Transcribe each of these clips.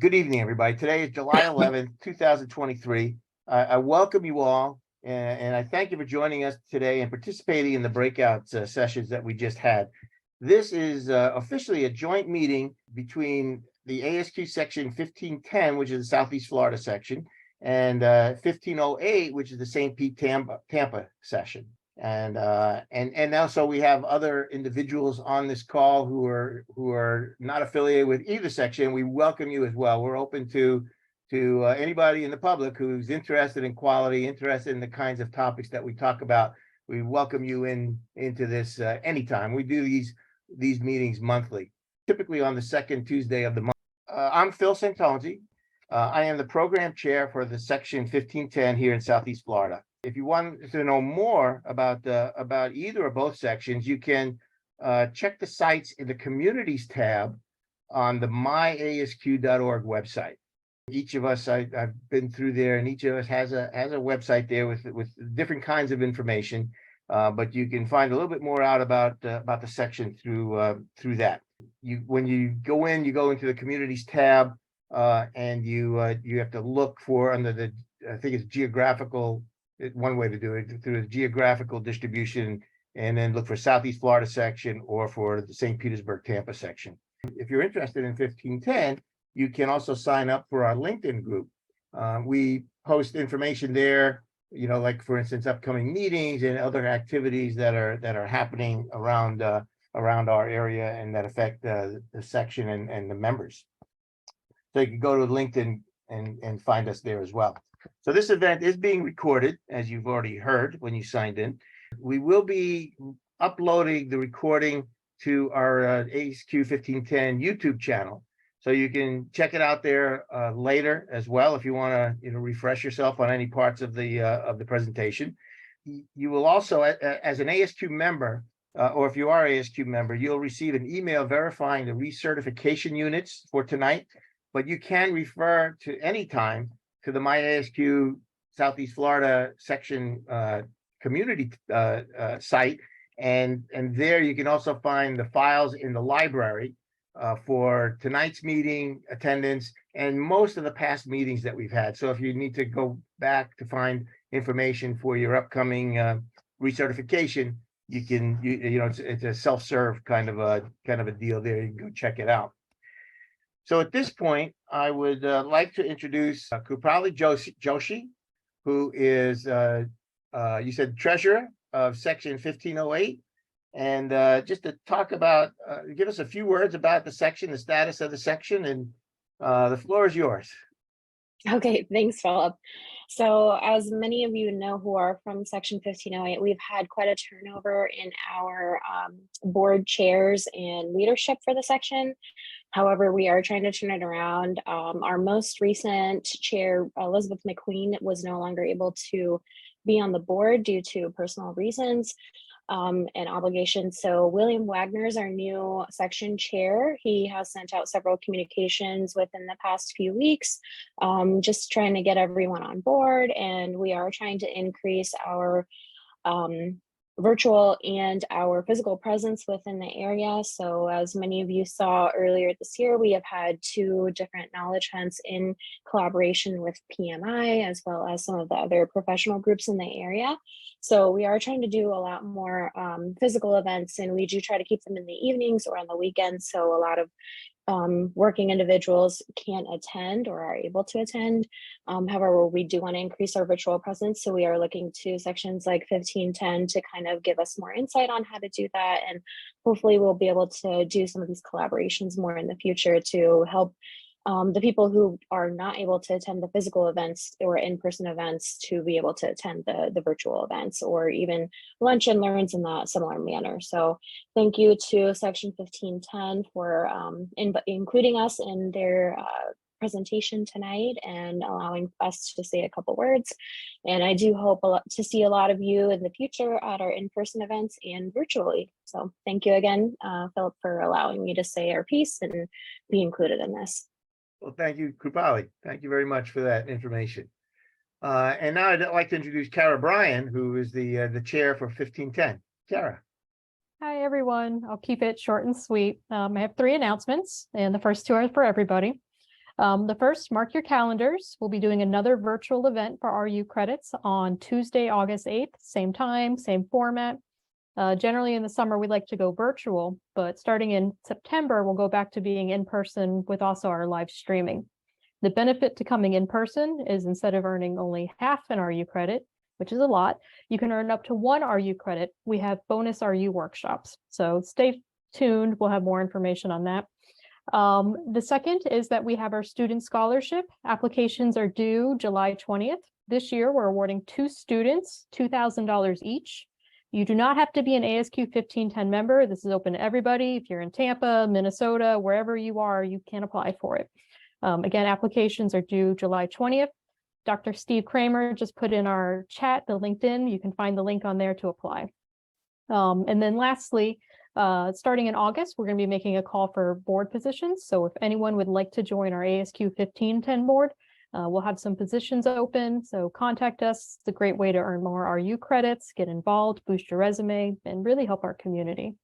Good evening, everybody. Today is July 11th, 2023. I welcome you all, and I thank you for joining us today and participating in the breakout sessions that we just had. This is officially a joint meeting between the ASQ section 1510, which is the Southeast Florida section, and 1508, which is the St. Pete Tampa session. And also we have other individuals on this call who are not affiliated with either section. We welcome you as well. We're open to anybody in the public who's interested in quality, interested in the kinds of topics that we talk about. We welcome you into this anytime. We do these meetings monthly, typically on the second Tuesday of the month. I'm Phil Santology. I am the program chair for the section 1510 here in Southeast Florida. If you want to know more about either or both sections, you can check the sites in the Communities tab on the myasq.org website. Each of us, I've been through there, and each of us has a website there with different kinds of information. But you can find a little bit more out about the section through that. When you go into the Communities tab, and you have to look for under the, I think it's geographical. One way to do it through the geographical distribution, and then look for Southeast Florida section or for the St. Petersburg Tampa section. If you're interested in 1510, you can also sign up for our LinkedIn group. We post information there, like for instance, upcoming meetings and other activities that are happening around our area and that affect the section and the members. So you can go to LinkedIn and find us there as well. So this event is being recorded, as you've already heard when you signed in. We will be uploading the recording to our ASQ 1510 YouTube channel. So you can check it out there later as well if you want to refresh yourself on any parts of the presentation. You will also, as an ASQ member, or if you are an ASQ member, you'll receive an email verifying the recertification units for tonight, but you can refer to any time to the MyASQ Southeast Florida section community site, and there you can also find the files in the library for tonight's meeting attendance and most of the past meetings that we've had. So if you need to go back to find information for your upcoming recertification, you can it's a self-serve kind of a deal there. You can go check it out. So at this point, I would like to introduce Krupali Joshi, who is, you said, treasurer of section 1508. And just to talk about, give us a few words about the section, the status of the section, and the floor is yours. Okay, thanks, Philip. So as many of you know who are from section 1508, we've had quite a turnover in our board chairs and leadership for the section. However, we are trying to turn it around. Our most recent chair, Elizabeth McQueen, was no longer able to be on the board due to personal reasons and obligations. So William Wagner is our new section chair. He has sent out several communications within the past few weeks, just trying to get everyone on board. And we are trying to increase our virtual and our physical presence within the area. So as many of you saw earlier this year, we have had 2 different knowledge hunts in collaboration with PMI, as well as some of the other professional groups in the area. So we are trying to do a lot more physical events, and we do try to keep them in the evenings or on the weekends. So a lot of working individuals can't attend or are able to attend. However, we do want to increase our virtual presence. So we are looking to sections like 1510 to kind of give us more insight on how to do that. And hopefully we'll be able to do some of these collaborations more in the future to help the people who are not able to attend the physical events or in-person events to be able to attend the virtual events, or even lunch and learns in that similar manner. So thank you to section 1510 for including us in their presentation tonight and allowing us to say a couple words. And I do hope to see a lot of you in the future at our in-person events and virtually. So thank you again, Philip, for allowing me to say our piece and be included in this. Well, thank you, Krupali. Thank you very much for that information. And now I'd like to introduce Kara Bryan, who is the chair for 1510. Kara. Hi, everyone. I'll keep it short and sweet. I have 3 announcements, and the first 2 are for everybody. The first, mark your calendars. We'll be doing another virtual event for RU credits on Tuesday, August 8th, same time, same format. Generally in the summer, we like to go virtual, but starting in September, we'll go back to being in person with also our live streaming. The benefit to coming in person is instead of earning only half an RU credit, which is a lot, you can earn up to 1 RU credit. We have bonus RU workshops. So stay tuned. We'll have more information on that. The second is that we have our student scholarship. Applications are due July 20th. This year, we're awarding 2 students $2,000 each. You do not have to be an ASQ 1510 member. This is open to everybody. If you're in Tampa, Minnesota, wherever you are, you can apply for it. Again, applications are due July 20th. Dr. Steve Kramer just put in our chat the LinkedIn. You can find the link on there to apply. And then lastly, starting in August, we're going to be making a call for board positions. So if anyone would like to join our ASQ 1510 board, we'll have some positions open. So contact us. It's a great way to earn more RU credits, get involved, boost your resume, and really help our community.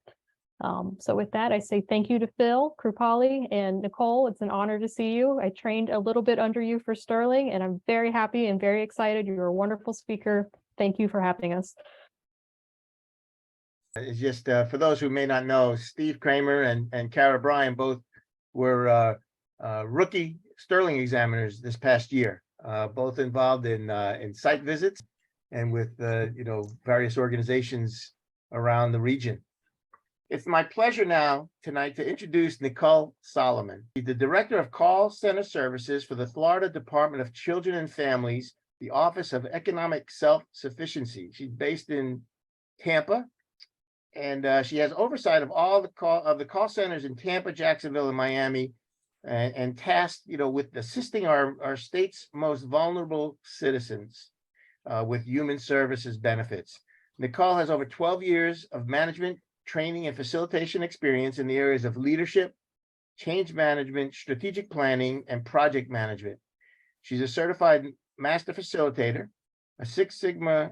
So with that, I say thank you to Phil, Krupali, and Nichole. It's an honor to see you. I trained a little bit under you for Sterling, and I'm very happy and very excited. You're a wonderful speaker. Thank you for having us. It's just for those who may not know, Steve Kramer and Kara Bryan both were rookie Sterling examiners this past year, both involved in site visits and with various organizations around the region. It's my pleasure now tonight to introduce Nichole Solomon, the Director of Call Center Services for the Florida Department of Children and Families, the Office of Economic Self-Sufficiency. She's based in Tampa, and she has oversight of all the call centers in Tampa, Jacksonville, and Miami, and tasked, with assisting our state's most vulnerable citizens with human services benefits. Nichole has over 12 years of management, training, and facilitation experience in the areas of leadership, change management, strategic planning, and project management. She's a certified master facilitator, a Six Sigma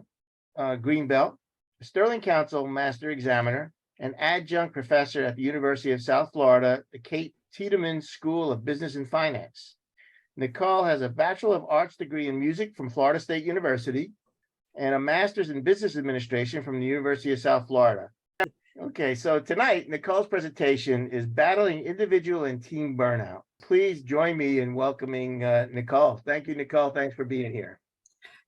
Green Belt, a Sterling Council Master Examiner, and adjunct professor at the University of South Florida, the Kate Tiedemann School of Business and Finance. Nichole has a Bachelor of Arts degree in music from Florida State University and a master's in business administration from the University of South Florida. Okay, so tonight, Nichole's presentation is Battling Individual and Team Burnout. Please join me in welcoming Nichole. Thank you, Nichole. Thanks for being here.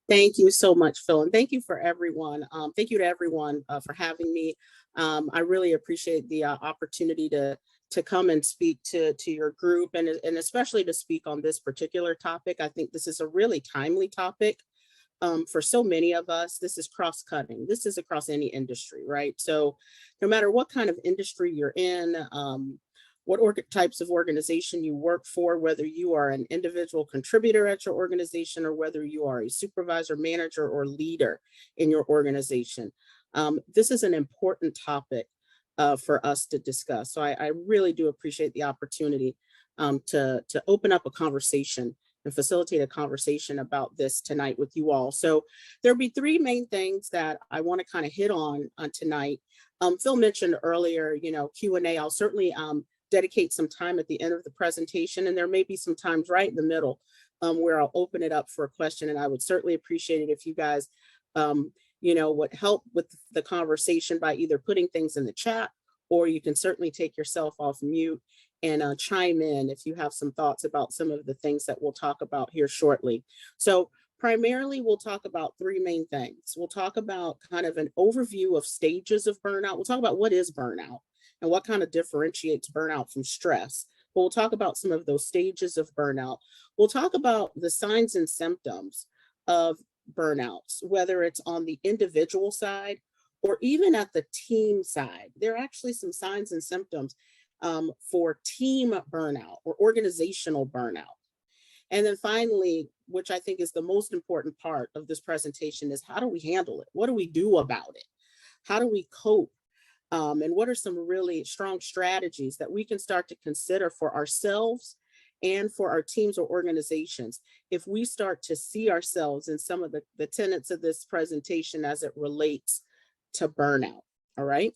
Thank you so much, Phil, and thank you for everyone. Thank you to everyone for having me. I really appreciate the opportunity to come and speak to your group, and especially to speak on this particular topic. I think this is a really timely topic. For so many of us. This is cross-cutting. This is across any industry, right? So no matter what kind of industry you're in, what types of organization you work for, whether you are an individual contributor at your organization or whether you are a supervisor, manager, or leader in your organization, this is an important topic for us to discuss. So I really do appreciate the opportunity to open up a conversation and facilitate a conversation about this tonight with you all. So there'll be 3 main things that I want to kind of hit on tonight. Phil mentioned earlier, Q&A. I'll certainly dedicate some time at the end of the presentation, and there may be some times right in the middle where I'll open it up for a question. And I would certainly appreciate it if you guys, would help with the conversation by either putting things in the chat, or you can certainly take yourself off mute and chime in if you have some thoughts about some of the things that we'll talk about here shortly. So primarily, we'll talk about 3 main things. We'll talk about kind of an overview of stages of burnout. We'll talk about what is burnout and what kind of differentiates burnout from stress. But we'll talk about some of those stages of burnout. We'll talk about the signs and symptoms of burnouts, whether it's on the individual side or even at the team side. There are actually some signs and symptoms for team burnout or organizational burnout. And then finally, which I think is the most important part of this presentation, is how do we handle it? What do we do about it? How do we cope? And what are some really strong strategies that we can start to consider for ourselves and for our teams or organizations if we start to see ourselves in some of the tenets of this presentation as it relates to burnout? All right.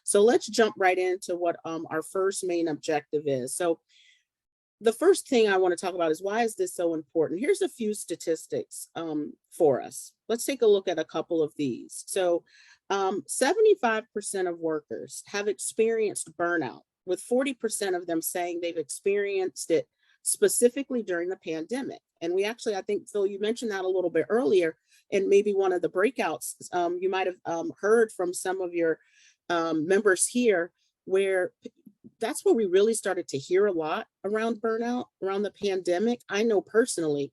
So let's jump right into what our first main objective is. So the first thing I want to talk about is, why is this so important? Here's a few statistics for us. Let's take a look at a couple of these. So 75% of workers have experienced burnout, with 40% of them saying they've experienced it specifically during the pandemic. And we actually, I think, Phil, you mentioned that a little bit earlier, and maybe one of the breakouts, you might have heard from some of your members here, where that's where we really started to hear a lot around burnout, around the pandemic. I know personally,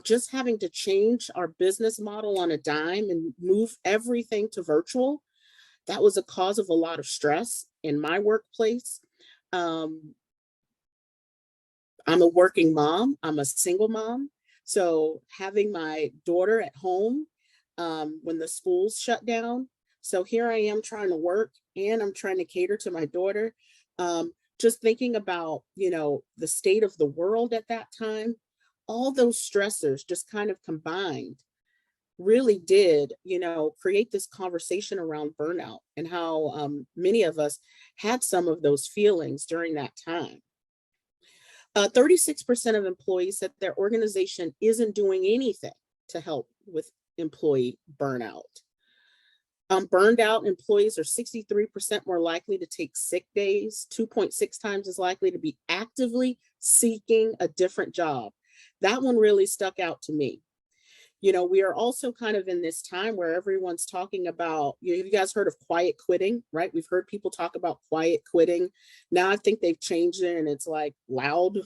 just having to change our business model on a dime and move everything to virtual, that was a cause of a lot of stress in my workplace. I'm a working mom, I'm a single mom. So having my daughter at home when the schools shut down. So here I am trying to work, and I'm trying to cater to my daughter. Just thinking about, the state of the world at that time, all those stressors just kind of combined really did, create this conversation around burnout, and how many of us had some of those feelings during that time. 36% of employees said their organization isn't doing anything to help with employee burnout. Burned out employees are 63% more likely to take sick days, 2.6 times as likely to be actively seeking a different job. That one really stuck out to me. We are also kind of in this time where everyone's talking about, you guys heard of quiet quitting, right? We've heard people talk about quiet quitting. Now I think they've changed it, and it's like loud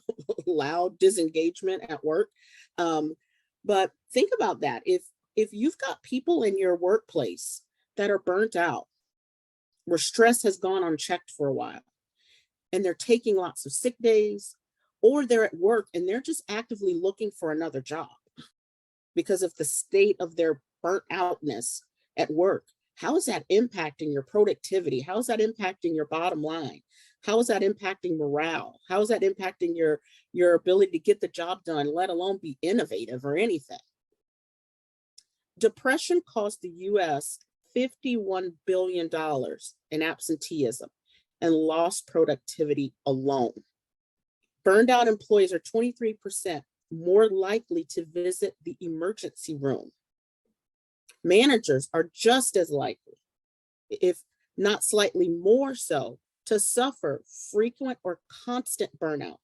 disengagement at work. But think about that. If you've got people in your workplace that are burnt out, where stress has gone unchecked for a while, and they're taking lots of sick days, or they're at work and they're just actively looking for another job because of the state of their burnt outness at work, how is that impacting your productivity? How is that impacting your bottom line? How is that impacting morale? How is that impacting your ability to get the job done, let alone be innovative or anything? Depression cost the US $51 billion in absenteeism and lost productivity alone. Burned out employees are 23% more likely to visit the emergency room. Managers are just as likely, if not slightly more so, to suffer frequent or constant burnout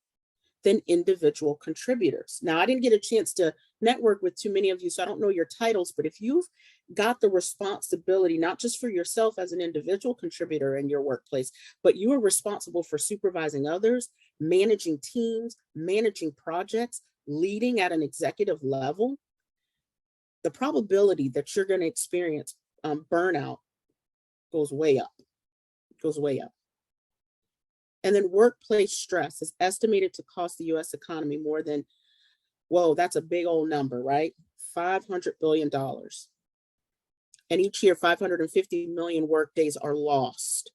than individual contributors. Now, I didn't get a chance to network with too many of you, so I don't know your titles, but if you've got the responsibility, not just for yourself as an individual contributor in your workplace, but you are responsible for supervising others, managing teams, managing projects, leading at an executive level, the probability that you're going to experience burnout goes way up, And then workplace stress is estimated to cost the US economy more than, whoa, that's a big old number, right? $500 billion. And each year, 550 million workdays are lost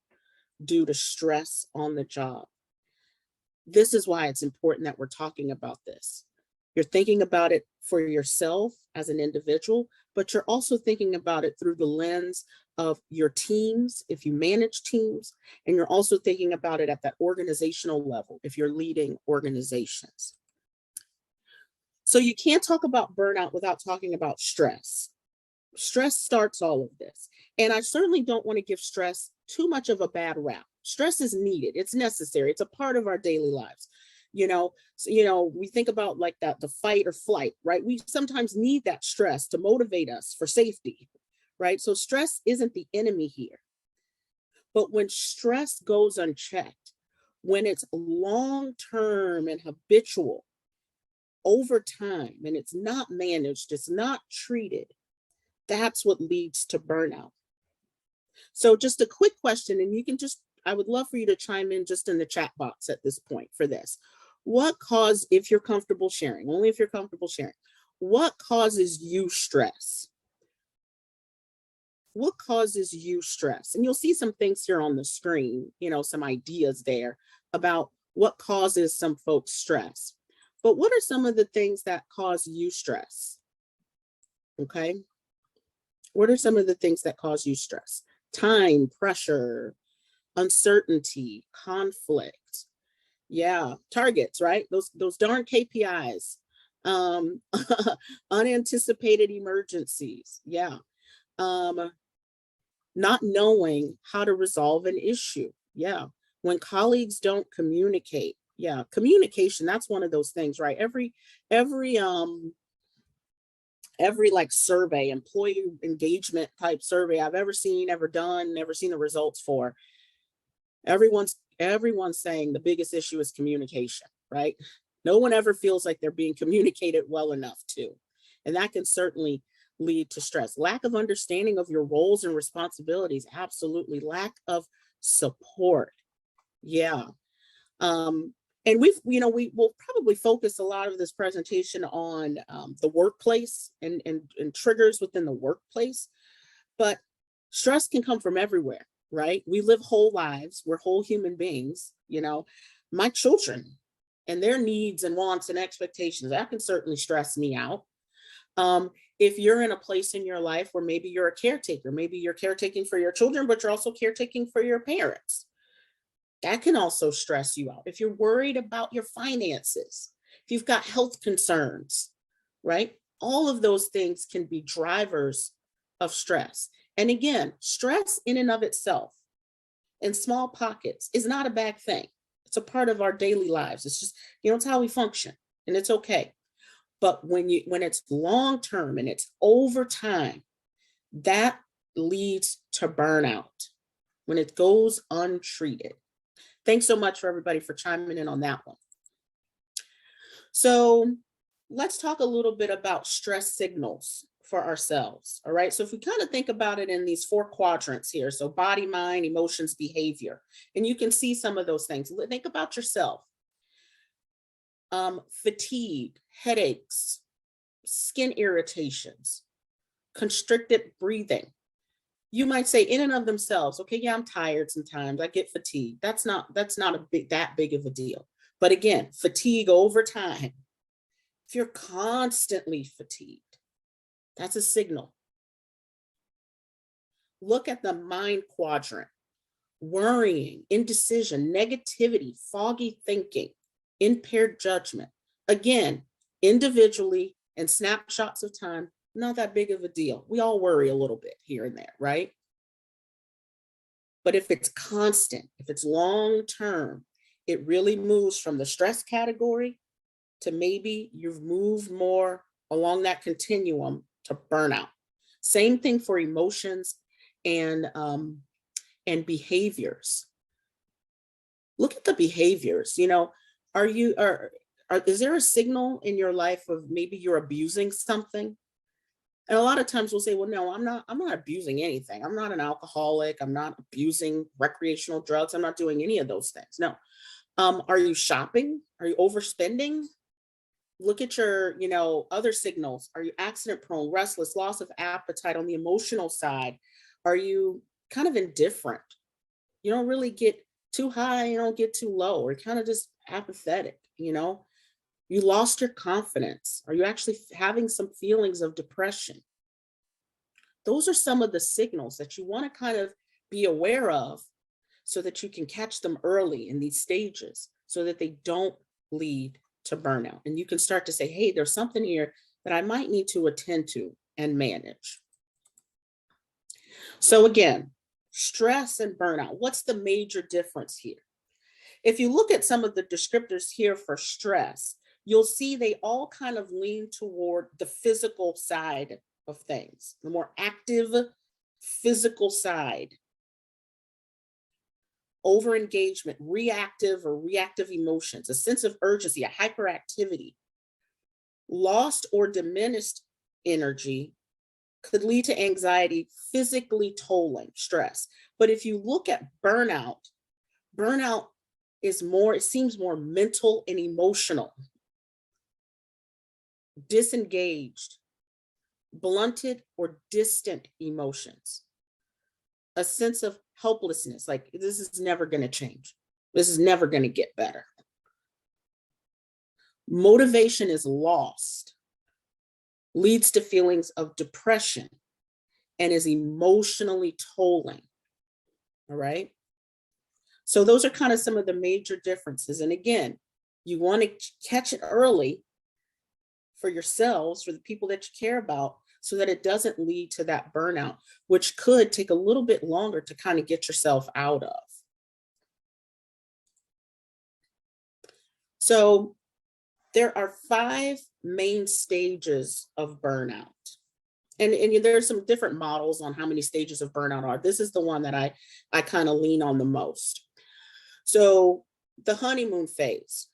due to stress on the job. This is why it's important that we're talking about this. You're thinking about it for yourself as an individual, but you're also thinking about it through the lens of your teams, if you manage teams, and you're also thinking about it at that organizational level, if you're leading organizations. So you can't talk about burnout without talking about stress. Stress starts all of this. And I certainly don't want to give stress too much of a bad rap. Stress is needed, it's necessary, it's a part of our daily lives. We think about like that, the fight or flight, right? We sometimes need that stress to motivate us for safety, right? So stress isn't the enemy here. But when stress goes unchecked, when it's long-term and habitual over time, and it's not managed, it's not treated, that's what leads to burnout. So just a quick question, and I would love for you to chime in just in the chat box at this point for this. What causes, if you're comfortable sharing, only if you're comfortable sharing, what causes you stress? What causes you stress? And you'll see some things here on the screen, some ideas there about what causes some folks stress. But what are some of the things that cause you stress? Okay. What are some of the things that cause you stress? Time, pressure, uncertainty, conflict, Yeah, targets, right? Those darn KPIs. Um, unanticipated emergencies. Yeah. Not knowing how to resolve an issue. Yeah. When colleagues don't communicate. Yeah, communication, that's one of those things, right? Every like survey, employee engagement type survey I've ever seen, ever done, never seen the results for, everyone's saying the biggest issue is communication, right? No one ever feels like they're being communicated well enough to. And that can certainly lead to stress. Lack of understanding of your roles and responsibilities, absolutely. Lack of support. Yeah. And we will probably focus a lot of this presentation on the workplace and triggers within the workplace, but stress can come from everywhere, right? We live whole lives. We're whole human beings. My children and their needs and wants and expectations, that can certainly stress me out. If you're in a place in your life where maybe you're a caretaker, maybe you're caretaking for your children, but you're also caretaking for your parents, that can also stress you out. If you're worried about your finances, if you've got health concerns, right? All of those things can be drivers of stress. And again, stress in and of itself in small pockets is not a bad thing. It's a part of our daily lives. It's just, it's how we function, and it's okay. But when it's long-term and it's over time, that leads to burnout when it goes untreated. Thanks so much for everybody for chiming in on that one. So let's talk a little bit about stress signals for ourselves. All right. So if we kind of think about it in these 4 quadrants here, so body, mind, emotions, behavior, and you can see some of those things. Think about yourself. Fatigue, headaches, skin irritations, constricted breathing. You might say in and of themselves, okay, yeah, I'm tired sometimes. I get fatigued. That's not that big of a deal. But again, fatigue over time. If you're constantly fatigued, that's a signal. Look at the mind quadrant. Worrying, indecision, negativity, foggy thinking, impaired judgment. Again, individually and snapshots of time, not that big of a deal. We all worry a little bit here and there, right? But if it's constant, if it's long-term, it really moves from the stress category to maybe you've moved more along that continuum to burnout. Same thing for emotions and behaviors. Look at the behaviors. Is there a signal in your life of maybe you're abusing something? And a lot of times we'll say, well, no, I'm not abusing anything. I'm not an alcoholic. I'm not abusing recreational drugs. I'm not doing any of those things. No. Are you shopping? Are you overspending? Look at your, other signals. Are you accident prone, restless, loss of appetite on the emotional side? Are you kind of indifferent? You don't really get too high, you don't get too low, or kind of just apathetic, You lost your confidence. Are you actually having some feelings of depression? Those are some of the signals that you want to kind of be aware of so that you can catch them early in these stages so that they don't lead to burnout. And you can start to say, hey, there's something here that I might need to attend to and manage. So again, stress and burnout, what's the major difference here? If you look at some of the descriptors here for stress, you'll see they all kind of lean toward the physical side of things, the more active physical side. Overengagement, reactive emotions, a sense of urgency, a hyperactivity. Lost or diminished energy could lead to anxiety, physically tolling, stress. But if you look at burnout is more, it seems more mental and emotional. Disengaged, blunted or distant emotions. A sense of helplessness, like this is never going to change. This is never going to get better. Motivation is lost, leads to feelings of depression, and is emotionally tolling. All right. So those are kind of some of the major differences. And again, you want to catch it early for yourselves, for the people that you care about, so that it doesn't lead to that burnout, which could take a little bit longer to kind of get yourself out of. So there are 5 main stages of burnout. And there's some different models on how many stages of burnout are. This is the one that I kind of lean on the most. So the honeymoon phase,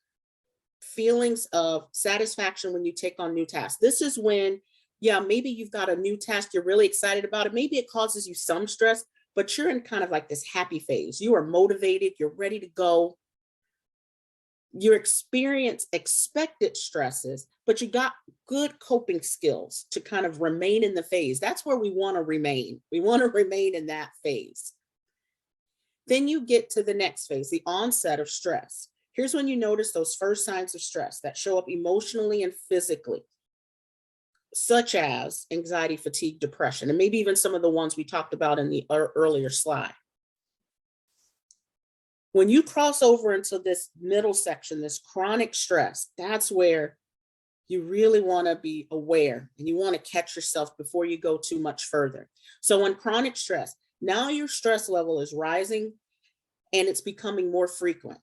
feelings of satisfaction when you take on new tasks. This is when, yeah, maybe you've got a new task, you're really excited about it. Maybe it causes you some stress, but you're in kind of like this happy phase. You are motivated, you're ready to go. You experience expected stresses, but you got good coping skills to kind of remain in the phase. That's where we want to remain. We want to remain in that phase. Then you get to the next phase, the onset of stress. Here's when you notice those first signs of stress that show up emotionally and physically, such as anxiety, fatigue, depression, and maybe even some of the ones we talked about in the earlier slide. When you cross over into this middle section, this chronic stress, that's where you really want to be aware and you want to catch yourself before you go too much further. So in chronic stress, now your stress level is rising and it's becoming more frequent.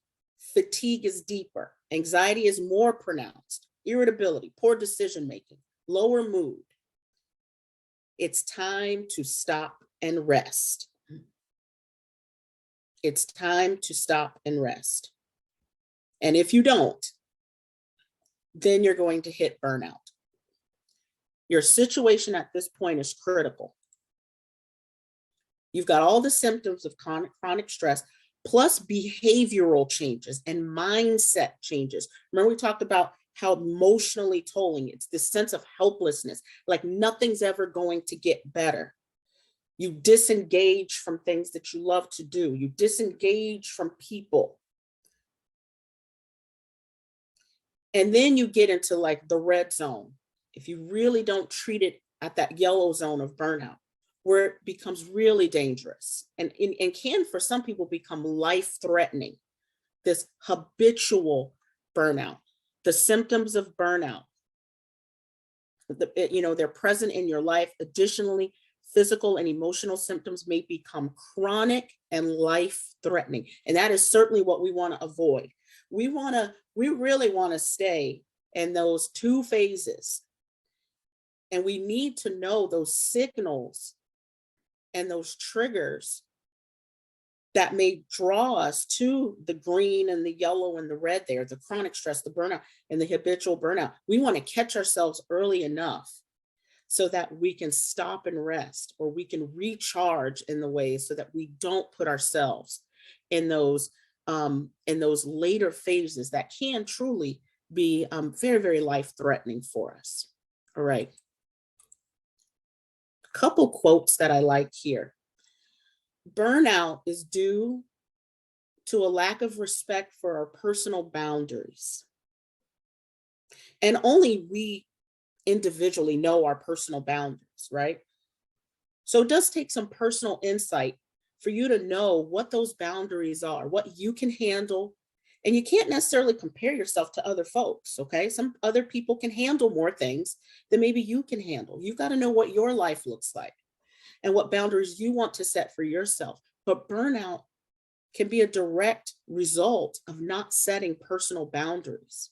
Fatigue is deeper. Anxiety is more pronounced. Irritability, poor decision-making, lower mood. It's time to stop and rest. It's time to stop and rest. And if you don't, then you're going to hit burnout. Your situation at this point is critical. You've got all the symptoms of chronic stress, plus behavioral changes and mindset changes. Remember we talked about how emotionally tolling, it's this sense of helplessness, like nothing's ever going to get better. You disengage from things that you love to do. You disengage from people. And then you get into like the red zone. If you really don't treat it at that yellow zone of burnout, where it becomes really dangerous and can for some people become life-threatening, this habitual burnout. The symptoms of burnout, they're present in your life. Additionally, physical and emotional symptoms may become chronic and life-threatening. And that is certainly what we want to avoid. We really want to stay in those 2 phases. And we need to know those signals and those triggers that may draw us to the green and the yellow and the red there, the chronic stress, the burnout, and the habitual burnout. We want to catch ourselves early enough so that we can stop and rest, or we can recharge in the way so that we don't put ourselves in those later phases that can truly be very, very life-threatening for us. All right. A couple quotes that I like here. Burnout is due to a lack of respect for our personal boundaries. And only we individually know our personal boundaries, right? So it does take some personal insight for you to know what those boundaries are, what you can handle. And you can't necessarily compare yourself to other folks, okay? Some other people can handle more things than maybe you can handle. You've got to know what your life looks like and what boundaries you want to set for yourself. But burnout can be a direct result of not setting personal boundaries.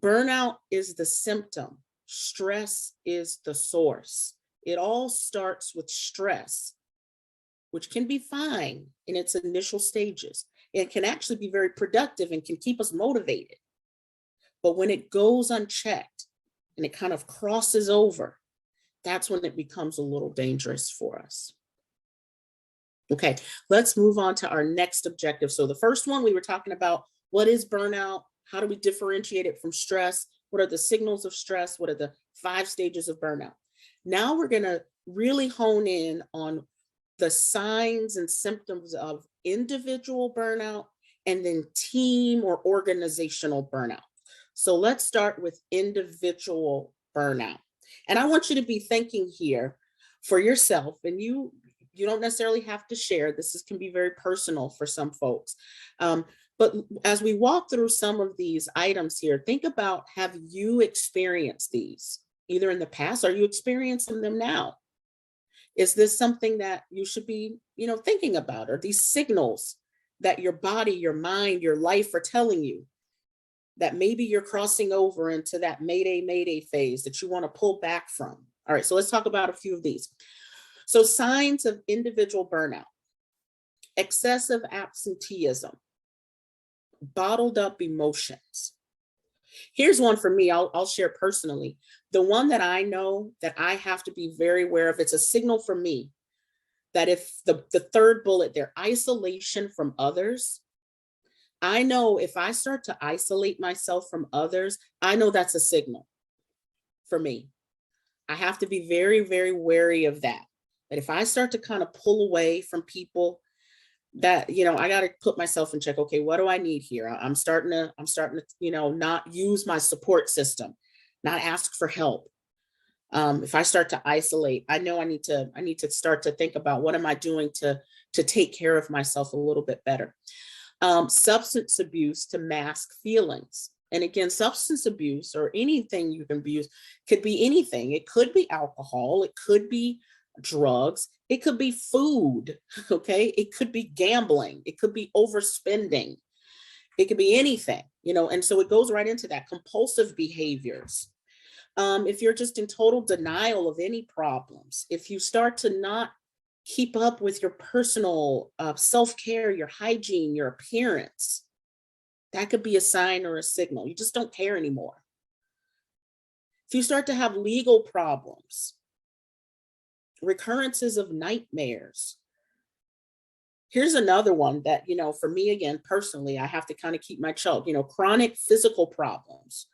Burnout is the symptom. Stress is the source. It all starts with stress, which can be fine in its initial stages. It can actually be very productive and can keep us motivated. But when it goes unchecked and it kind of crosses over, that's when it becomes a little dangerous for us. Okay, let's move on to our next objective. So the first one, we were talking about what is burnout? How do we differentiate it from stress? What are the signals of stress? What are the 5 stages of burnout? Now we're gonna really hone in on the signs and symptoms of individual burnout and then team or organizational burnout. So let's start with individual burnout. And I want you to be thinking here for yourself, and you you don't necessarily have to share. Can be very personal for some folks. But as we walk through some of these items here, think about, have you experienced these either in the past? Are you experiencing them now? Is this something that you should be, thinking about? Are these signals that your body, your mind, your life are telling you that maybe you're crossing over into that mayday phase that you want to pull back from? All right, so let's talk about a few of these. So signs of individual burnout: excessive absenteeism, bottled up emotions. Here's one for me, I'll share personally. The one that I know that I have to be very aware of, it's a signal for me that if the third bullet there, isolation from others, I know if I start to isolate myself from others, I know that's a signal for me. I have to be very, very wary of that. That if I start to kind of pull away from people, that, I got to put myself in check. Okay, what do I need here? I'm starting to, not use my support system, not ask for help. If I start to isolate, I know I need to start to think about, what am I doing to take care of myself a little bit better? Substance abuse to mask feelings. And again, substance abuse, or anything you can abuse, could be anything. It could be alcohol, it could be drugs, it could be food, okay? It could be gambling, it could be overspending, it could be anything, and so it goes right into that. Compulsive behaviors. If you're just in total denial of any problems, if you start to not keep up with your personal self-care, your hygiene, your appearance, that could be a sign or a signal. You just don't care anymore. If you start to have legal problems, recurrences of nightmares. Here's another one that, for me, again, personally, I have to kind of keep my chalk, chronic physical problems,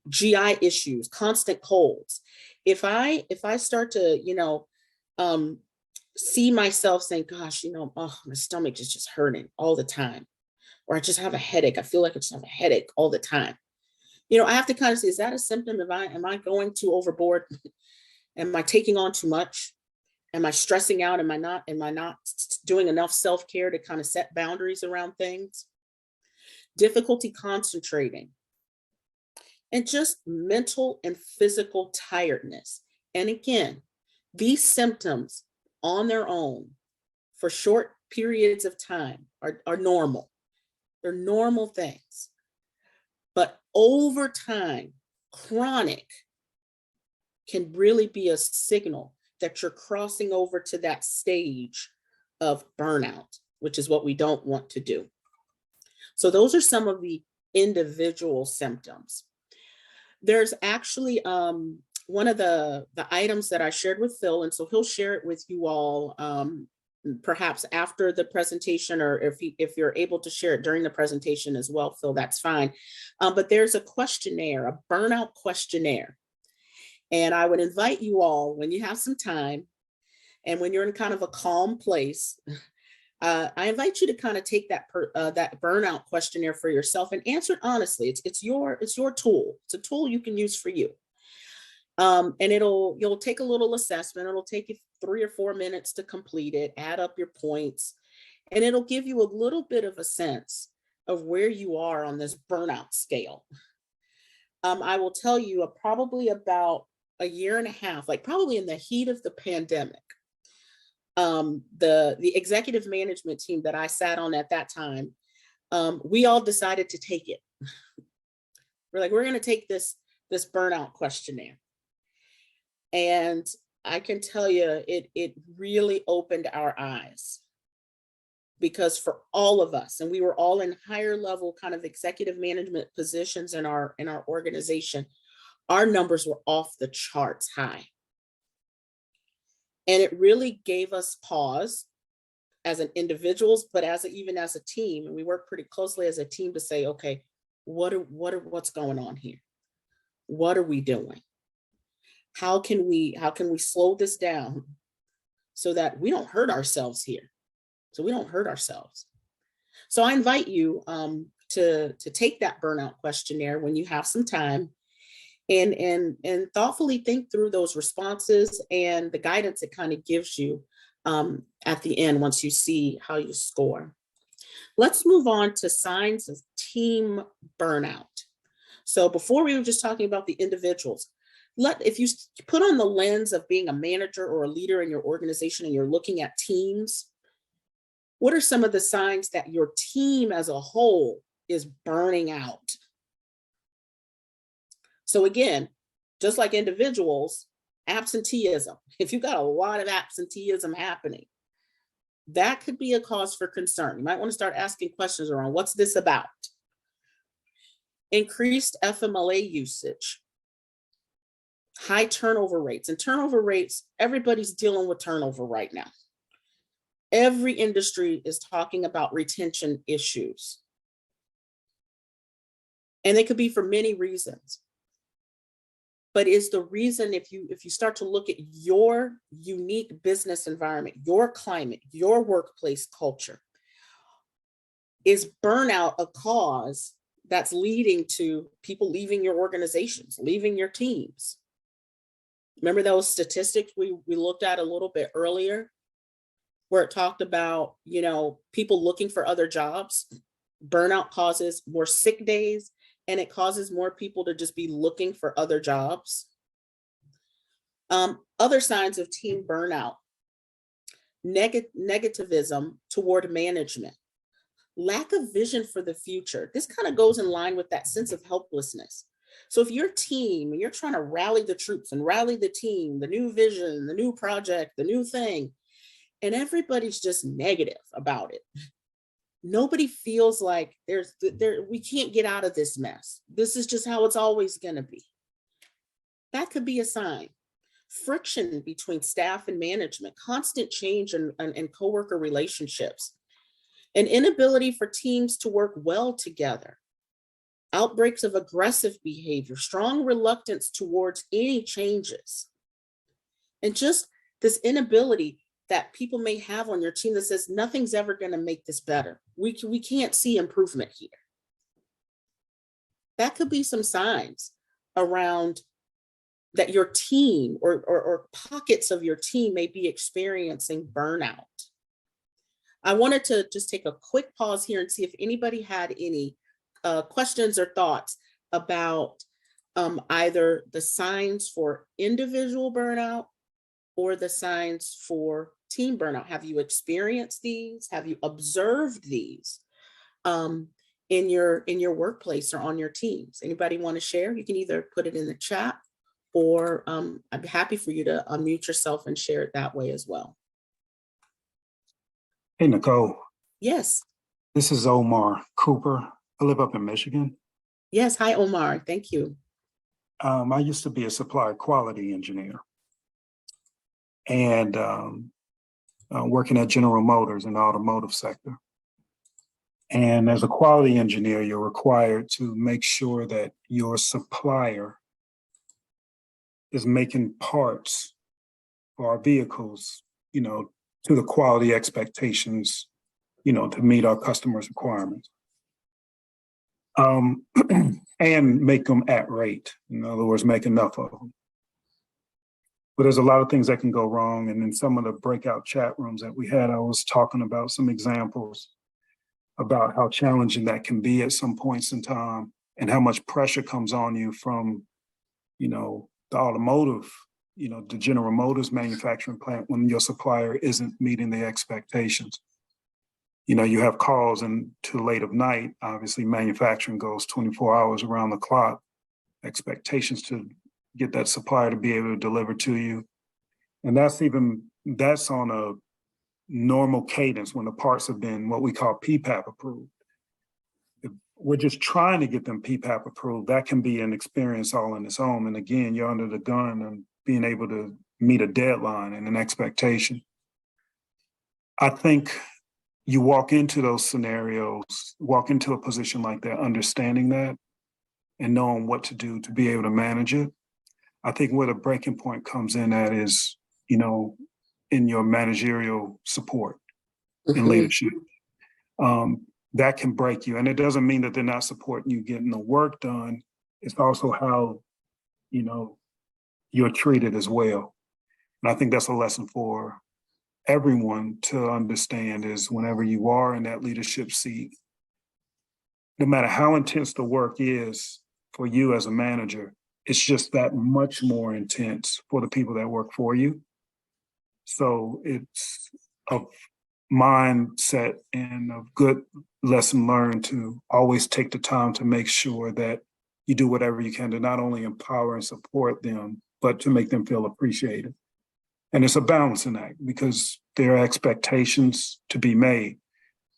GI issues, constant colds. If I start to, see myself saying, gosh, oh, my stomach is just hurting all the time, or I just have a headache. I feel like I just have a headache all the time. I have to kind of say, is that a symptom? Am I going too overboard? Am I taking on too much? Am I stressing out? Am I not doing enough self-care to kind of set boundaries around things? Difficulty concentrating, and just mental and physical tiredness. And again, these symptoms on their own for short periods of time are normal. They're normal things. But over time, chronic can really be a signal that you're crossing over to that stage of burnout, which is what we don't want to do. So those are some of the individual symptoms. There's actually one of the items that I shared with Phil, and so he'll share it with you all perhaps after the presentation, or if you're able to share it during the presentation as well, Phil, that's fine. But there's a questionnaire, a burnout questionnaire. And I would invite you all, when you have some time and when you're in kind of a calm place, I invite you to kind of take that burnout questionnaire for yourself and answer it honestly. It's your tool. It's a tool you can use for you. And you'll take a little assessment. It'll take you 3 or 4 minutes to complete it, add up your points, and it'll give you a little bit of a sense of where you are on this burnout scale. I will tell you, probably about a year and a half, like probably in the heat of the pandemic, the executive management team that I sat on at that time, we all decided to take it. We're going to take this burnout questionnaire. And I can tell you, it really opened our eyes, because for all of us, and we were all in higher level kind of executive management positions in our organization, our numbers were off the charts high. And it really gave us pause as an individuals, but even as a team. And we work pretty closely as a team to say, okay, what's going on here? What are we doing? How can we slow this down so that we don't hurt ourselves here? So we don't hurt ourselves. So I invite you to take that burnout questionnaire when you have some time, and thoughtfully think through those responses and the guidance it kind of gives you at the end once you see how you score. Let's move on to signs of team burnout. So before we were just talking about the individuals, if you put on the lens of being a manager or a leader in your organization and you're looking at teams, what are some of the signs that your team as a whole is burning out? So again, just like individuals, absenteeism. If you've got a lot of absenteeism happening, that could be a cause for concern. You might want to start asking questions around what's this about? Increased FMLA usage, high turnover rates. And turnover rates, everybody's dealing with turnover right now. Every industry is talking about retention issues. And they could be for many reasons. But is the reason, if you start to look at your unique business environment, your climate, your workplace culture, is burnout a cause that's leading to people leaving your organizations, leaving your teams? Remember those statistics we looked at a little bit earlier, where it talked about, people looking for other jobs? Burnout causes more sick days, and it causes more people to just be looking for other jobs. Other signs of team burnout: negativism toward management, lack of vision for the future. This kind of goes in line with that sense of helplessness. So if your team, and you're trying to rally the troops and rally the team, the new vision, the new project, the new thing, and everybody's just negative about it, nobody feels like we can't get out of this mess. This is just how it's always going to be. That could be a sign. Friction between staff and management, constant change in coworker relationships, an inability for teams to work well together, outbreaks of aggressive behavior, strong reluctance towards any changes, and just this inability that people may have on your team that says nothing's ever going to make this better. We can't see improvement here. That could be some signs around that your team or pockets of your team may be experiencing burnout. I wanted to just take a quick pause here and see if anybody had any questions or thoughts about either the signs for individual burnout or the signs for team burnout. Have you experienced these? Have you observed these in your workplace or on your teams? Anybody want to share? You can either put it in the chat, or I'd be happy for you to unmute yourself and share it that way as well. Hey, Nichole. Yes. This is Omar Cooper. I live up in Michigan. Yes. Hi, Omar. Thank you. I used to be a supply quality engineer and working at General Motors in the automotive sector. And as a quality engineer, you're required to make sure that your supplier is making parts for our vehicles, to the quality expectations, to meet our customers' requirements. And make them at rate. In other words, make enough of them. But there's a lot of things that can go wrong. And in some of the breakout chat rooms that we had, I was talking about some examples about how challenging that can be at some points in time and how much pressure comes on you from, the automotive, the General Motors manufacturing plant when your supplier isn't meeting the expectations. You have calls until late of night. Obviously, manufacturing goes 24 hours around the clock. Expectations to get that supplier to be able to deliver to you. And that's on a normal cadence when the parts have been what we call PPAP approved. If we're just trying to get them PPAP approved, that can be an experience all in its own. And again, you're under the gun and being able to meet a deadline and an expectation. I think you walk into those scenarios, walk into a position like that, understanding that and knowing what to do to be able to manage it. I think where the breaking point comes in at is, in your managerial support and leadership. That can break you. And it doesn't mean that they're not supporting you getting the work done. It's also how, you're treated as well. And I think that's a lesson for everyone to understand is whenever you are in that leadership seat, no matter how intense the work is for you as a manager, it's just that much more intense for the people that work for you. So it's a mindset and a good lesson learned to always take the time to make sure that you do whatever you can to not only empower and support them, but to make them feel appreciated. And it's a balancing act because there are expectations to be made.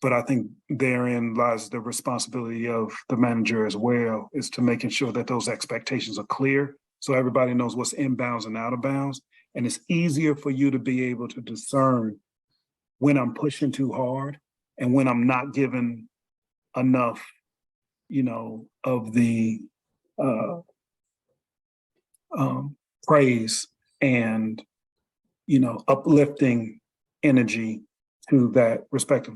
But I think therein lies the responsibility of the manager as well, is to making sure that those expectations are clear so everybody knows what's inbounds and out of bounds. And it's easier for you to be able to discern when I'm pushing too hard and when I'm not giving enough, of the praise and, uplifting energy to that respective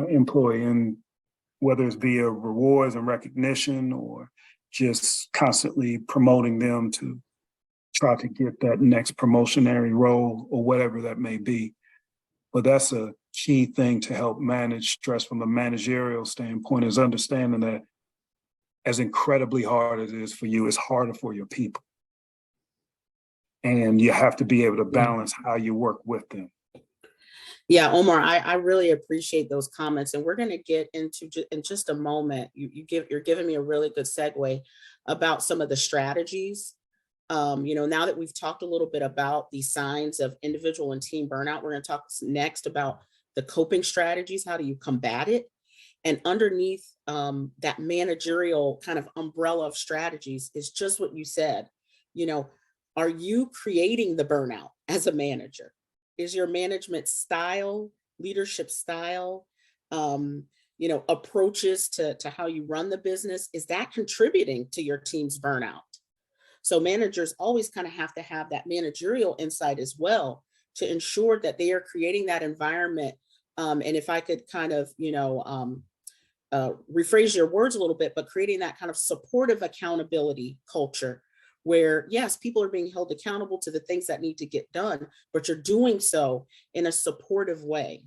employee, and whether it's via rewards and recognition or just constantly promoting them to try to get that next promotionary role or whatever that may be. But that's a key thing to help manage stress from a managerial standpoint, is understanding that as incredibly hard as it is for you, it's harder for your people. And you have to be able to balance how you work with them. Yeah, Omar, I really appreciate those comments, and we're going to get into in just a moment. You're giving me a really good segue about some of the strategies. Now that we've talked a little bit about the signs of individual and team burnout, we're going to talk next about the coping strategies. How do you combat it? And underneath that managerial kind of umbrella of strategies is just what you said. Are you creating the burnout as a manager? Is your management style, leadership style, approaches to how you run the business, is that contributing to your team's burnout? So managers always kind of have to have that managerial insight as well to ensure that they are creating that environment. And if I could kind of, rephrase your words a little bit, but creating that kind of supportive accountability culture where, yes, people are being held accountable to the things that need to get done, but you're doing so in a supportive way.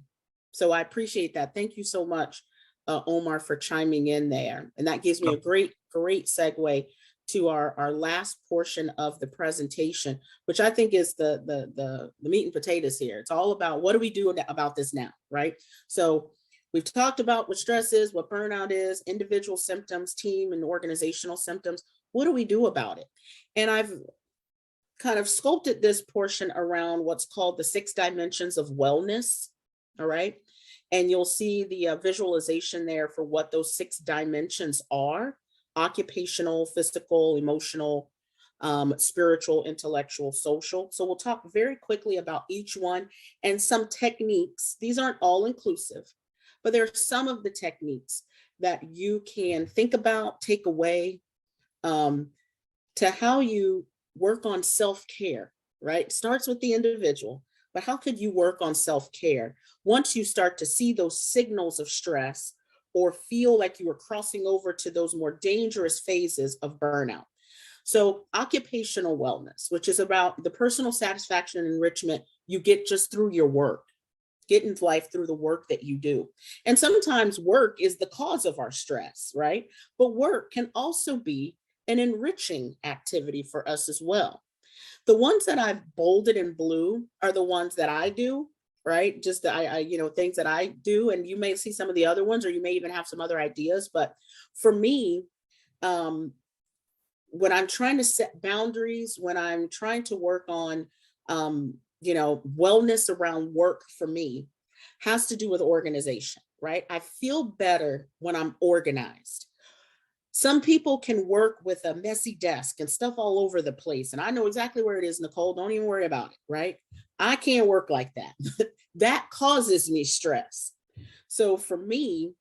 So I appreciate that. Thank you so much, Omar, for chiming in there. And that gives me a great segue to our last portion of the presentation, which I think is the meat and potatoes here. It's all about what do we do about this now, right? So we've talked about what stress is, what burnout is, individual symptoms, team and organizational symptoms. What do we do about it? And I've kind of sculpted this portion around what's called the 6 dimensions of wellness, all right? And you'll see the visualization there for what those 6 dimensions are: occupational, physical, emotional, spiritual, intellectual, social. So we'll talk very quickly about each one and some techniques. These aren't all inclusive, but there are some of the techniques that you can think about, take away, to how you work on self-care, right? It starts with the individual, but how could you work on self-care once you start to see those signals of stress or feel like you are crossing over to those more dangerous phases of burnout? So occupational wellness, which is about the personal satisfaction and enrichment you get just through your work, getting life through the work that you do. And sometimes work is the cause of our stress, right? But work can also be an enriching activity for us as well. The ones that I've bolded in blue are the ones that I do, right? Just things that I do, and you may see some of the other ones, or you may even have some other ideas. But for me, when I'm trying to set boundaries, when I'm trying to work on, wellness around work, for me, has to do with organization, right? I feel better when I'm organized. Some people can work with a messy desk and stuff all over the place. And I know exactly where it is, Nichole. Don't even worry about it, right? I can't work like that. That causes me stress. So for me,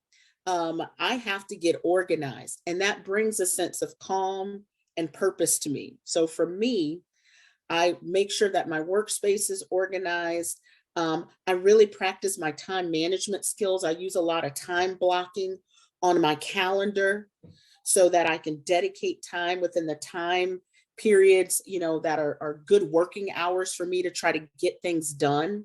I have to get organized, and that brings a sense of calm and purpose to me. So for me, I make sure that my workspace is organized. I really practice my time management skills. I use a lot of time blocking on my calendar so that I can dedicate time within the time periods, that are good working hours for me to try to get things done.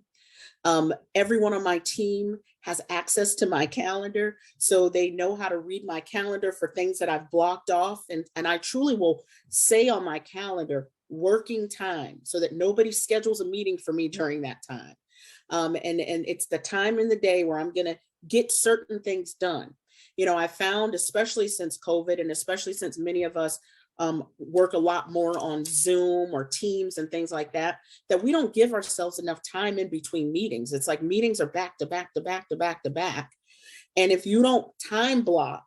Everyone on my team has access to my calendar, so they know how to read my calendar for things that I've blocked off. And I truly will say on my calendar, working time, so that nobody schedules a meeting for me during that time. And it's the time in the day where I'm gonna get certain things done. You know, I found, especially since COVID, and especially since many of us work a lot more on Zoom or Teams and things like that, that we don't give ourselves enough time in between meetings. It's like meetings are back to back to back to back to back. And if you don't time block,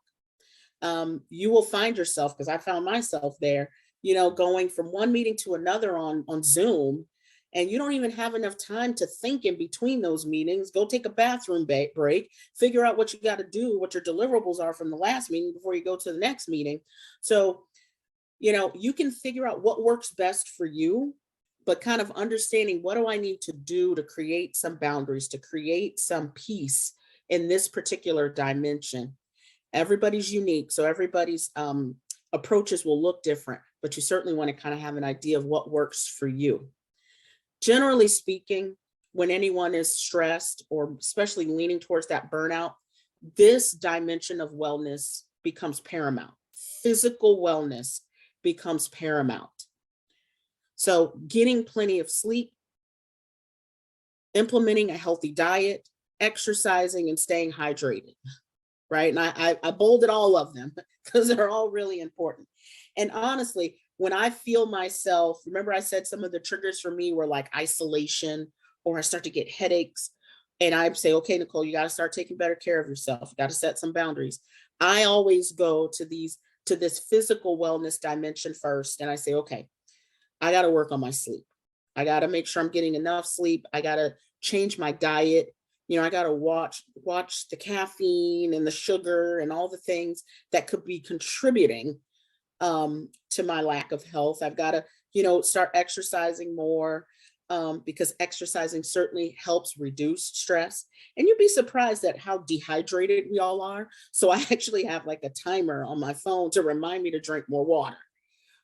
you will find yourself, because I found myself there, you know, going from one meeting to another on Zoom, and you don't even have enough time to think in between those meetings. Go take a bathroom break, figure out what you got to do, what your deliverables are from the last meeting before you go to the next meeting. So, you know, you can figure out what works best for you, but kind of understanding, what do I need to do to create some boundaries, to create some peace in this particular dimension. Everybody's unique, so everybody's approaches will look different, but you certainly want to kind of have an idea of what works for you. Generally speaking, when anyone is stressed, or especially leaning towards that burnout, this dimension of wellness becomes paramount. Physical wellness becomes paramount. So getting plenty of sleep, implementing a healthy diet, exercising, and staying hydrated, right? And I bolded all of them because they're all really important. And honestly, when I feel myself, remember I said some of the triggers for me were like isolation, or I start to get headaches, and I say, okay, Nichole, you got to start taking better care of yourself. You got to set some boundaries. I always go to this physical wellness dimension first. And I say, okay, I got to work on my sleep. I got to make sure I'm getting enough sleep. I got to change my diet. You know, I got to watch the caffeine and the sugar and all the things that could be contributing to my lack of health. I've got to, you know, start exercising more, because exercising certainly helps reduce stress. And you'd be surprised at how dehydrated we all are. So I actually have like a timer on my phone to remind me to drink more water.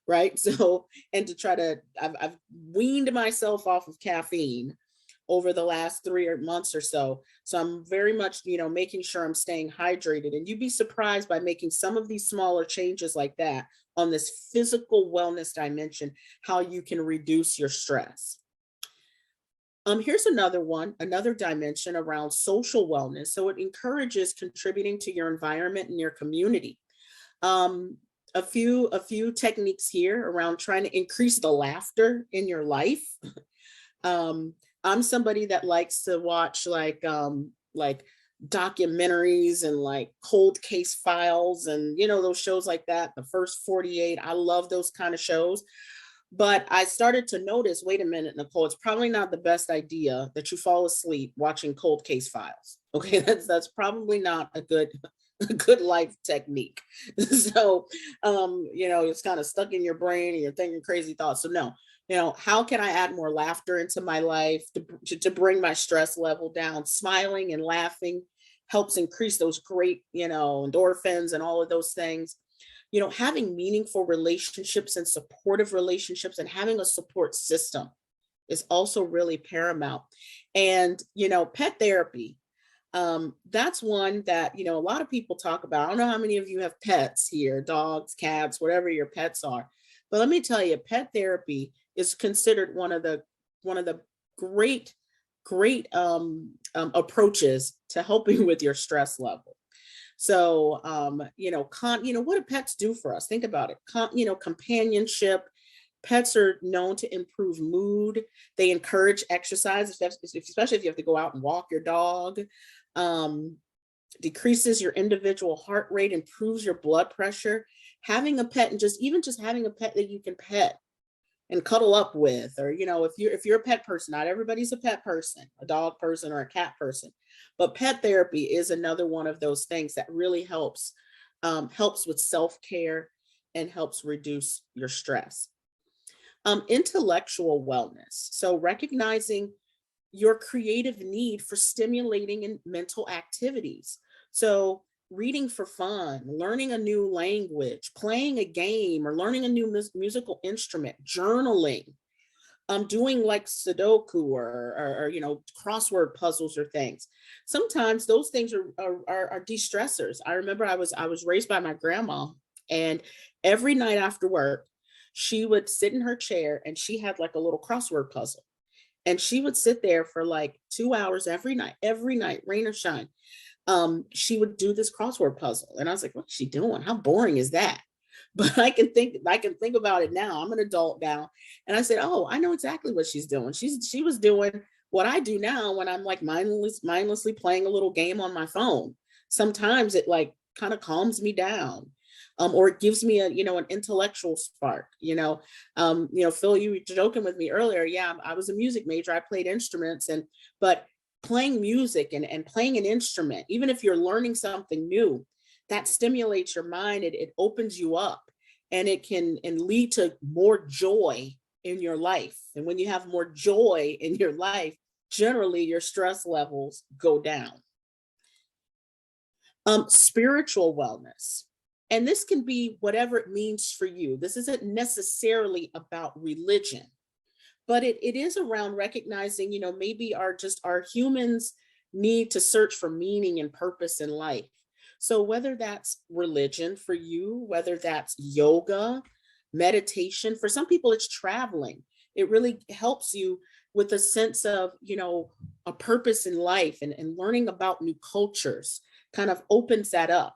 Right. So, and to try to, I've weaned myself off of caffeine over the last 3 months or so. So I'm very much, you know, making sure I'm staying hydrated. And you'd be surprised by making some of these smaller changes like that on this physical wellness dimension, how you can reduce your stress. Here's another one, another dimension around social wellness. So it encourages contributing to your environment and your community. A few techniques here around trying to increase the laughter in your life. I'm somebody that likes to watch like documentaries and like cold case files and, you know, those shows like that, The First 48. I love those kind of shows. But I started to notice, wait a minute, Nichole, it's probably not the best idea that you fall asleep watching cold case files. Okay, that's probably not a good life technique. So, you know, it's kind of stuck in your brain and you're thinking crazy thoughts. So no, you know, how can I add more laughter into my life to bring my stress level down? Smiling and laughing helps increase those great, you know, endorphins and all of those things. You know, having meaningful relationships and supportive relationships and having a support system is also really paramount. And, you know, pet therapy, that's one that, you know, a lot of people talk about. I don't know how many of you have pets here, dogs, cats, whatever your pets are. But let me tell you, pet therapy is considered one of the great approaches to helping with your stress level. So, you know, what do pets do for us? Think about it. You know, companionship. Pets are known to improve mood. They encourage exercise, especially if you have to go out and walk your dog. Decreases your individual heart rate, improves your blood pressure. Having a pet, and even just having a pet that you can pet and cuddle up with, or, you know, if you're a pet person, not everybody's a pet person, a dog person or a cat person, but pet therapy is another one of those things that really helps with self-care and helps reduce your stress. Intellectual wellness. So recognizing your creative need for stimulating and mental activities. So reading for fun, learning a new language, playing a game, or learning a new musical instrument, journaling, doing like Sudoku or you know, crossword puzzles or things. Sometimes those things are de-stressors. I remember I was raised by my grandma, and every night after work, she would sit in her chair and she had like a little crossword puzzle. And she would sit there for like 2 hours every night, rain or shine. She would do this crossword puzzle. And I was like, what's she doing? How boring is that? But I can think about it now. I'm an adult now. And I said, oh, I know exactly what she's doing. She was doing what I do now when I'm like mindlessly playing a little game on my phone. Sometimes it like kind of calms me down. Or it gives me a, you know, an intellectual spark, you know, Phil, you were joking with me earlier. Yeah, I was a music major. I played instruments, but playing music and playing an instrument, even if you're learning something new, that stimulates your mind. It opens you up, and it can lead to more joy in your life. And when you have more joy in your life, generally your stress levels go down. Spiritual wellness. And this can be whatever it means for you. This isn't necessarily about religion, but it is around recognizing, you know, maybe our humans need to search for meaning and purpose in life. So whether that's religion for you, whether that's yoga, meditation, for some people it's traveling. It really helps you with a sense of, you know, a purpose in life, and learning about new cultures kind of opens that up.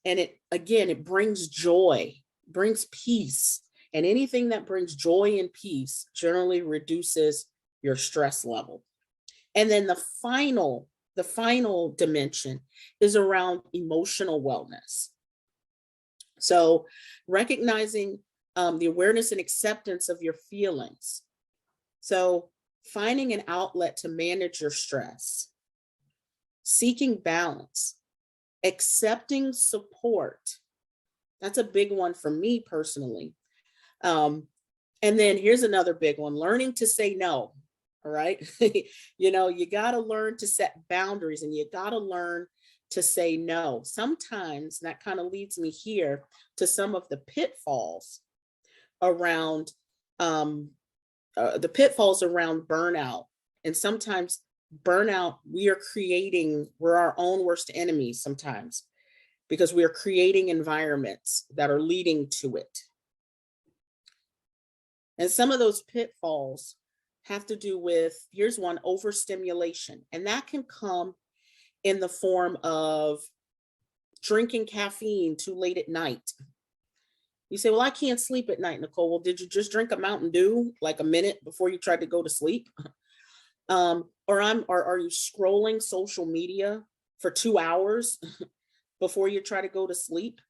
And it brings joy, brings peace. And anything that brings joy and peace generally reduces your stress level. And then the final dimension is around emotional wellness. So recognizing the awareness and acceptance of your feelings. So finding an outlet to manage your stress, seeking balance, accepting support. That's a big one for me personally. And then here's another big one, learning to say no. All right. You know, you got to learn to set boundaries, and you got to learn to say no. Sometimes that kind of leads me here to some of the pitfalls around burnout. And sometimes burnout, we're our own worst enemies sometimes, because we are creating environments that are leading to it. And some of those pitfalls have to do with, here's one, overstimulation. And that can come in the form of drinking caffeine too late at night. You say, well, I can't sleep at night, Nichole. Well, did you just drink a Mountain Dew like a minute before you tried to go to sleep? Or are you scrolling social media for 2 hours before you try to go to sleep?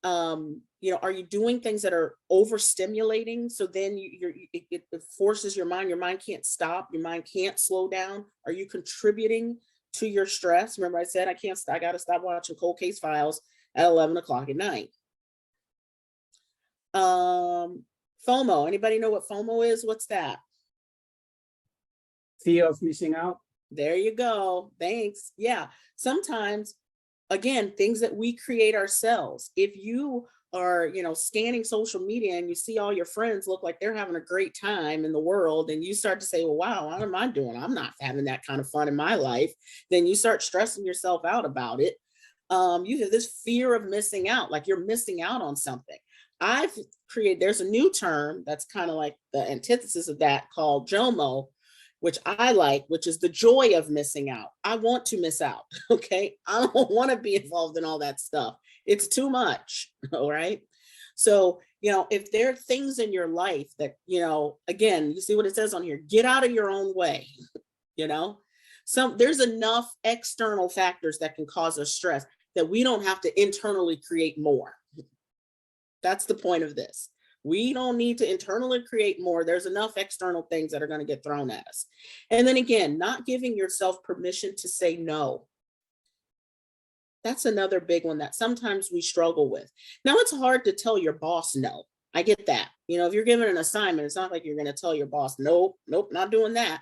You know, are you doing things that are overstimulating? So then it forces your mind can't stop, your mind can't slow down. Are you contributing to your stress? Remember I said, I got to stop watching cold case files at 11 o'clock at night. FOMO, anybody know what FOMO is? What's that? Fear of missing out. There you go. Thanks. Yeah. Sometimes, again, things that we create ourselves. If you are, you know, scanning social media and you see all your friends look like they're having a great time in the world, and you start to say, well, wow, what am I doing? I'm not having that kind of fun in my life. Then you start stressing yourself out about it. You have this fear of missing out, like you're missing out on something. There's a new term that's kind of like the antithesis of that, called JOMO, which I like, which is the joy of missing out. I want to miss out, okay? I don't want to be involved in all that stuff. It's too much, all right? So, you know, if there are things in your life that, you know, again, you see what it says on here, get out of your own way, you know? There's enough external factors that can cause us stress that we don't have to internally create more. That's the point of this. We don't need to internally create more. There's enough external things that are going to get thrown at us. And then again, not giving yourself permission to say no. That's another big one that sometimes we struggle with. Now, it's hard to tell your boss no. I get that. You know, if you're given an assignment, it's not like you're going to tell your boss, nope, not doing that.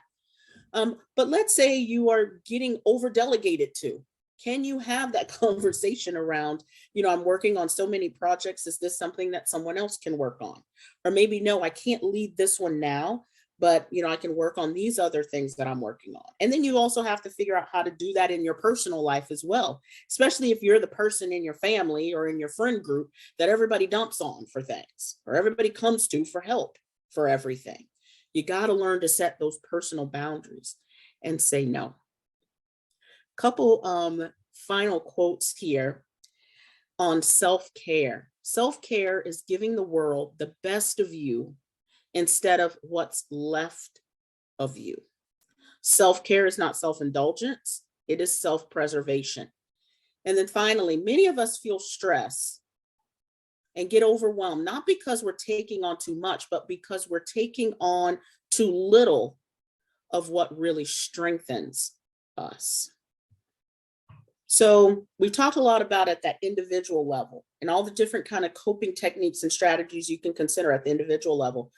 But let's say you are getting over delegated to. Can you have that conversation around, you know, I'm working on so many projects. Is this something that someone else can work on? Or maybe, no, I can't lead this one now, but I can work on these other things that I'm working on. And then you also have to figure out how to do that in your personal life as well, especially if you're the person in your family or in your friend group that everybody dumps on for things, or everybody comes to for help for everything. You got to learn to set those personal boundaries and say no. Couple final quotes here on self-care. Self-care is giving the world the best of you instead of what's left of you. Self-care is not self-indulgence, it is self-preservation. And then finally, many of us feel stress and get overwhelmed, not because we're taking on too much, but because we're taking on too little of what really strengthens us. So we talked a lot about at that individual level and all the different kind of coping techniques and strategies you can consider at the individual level.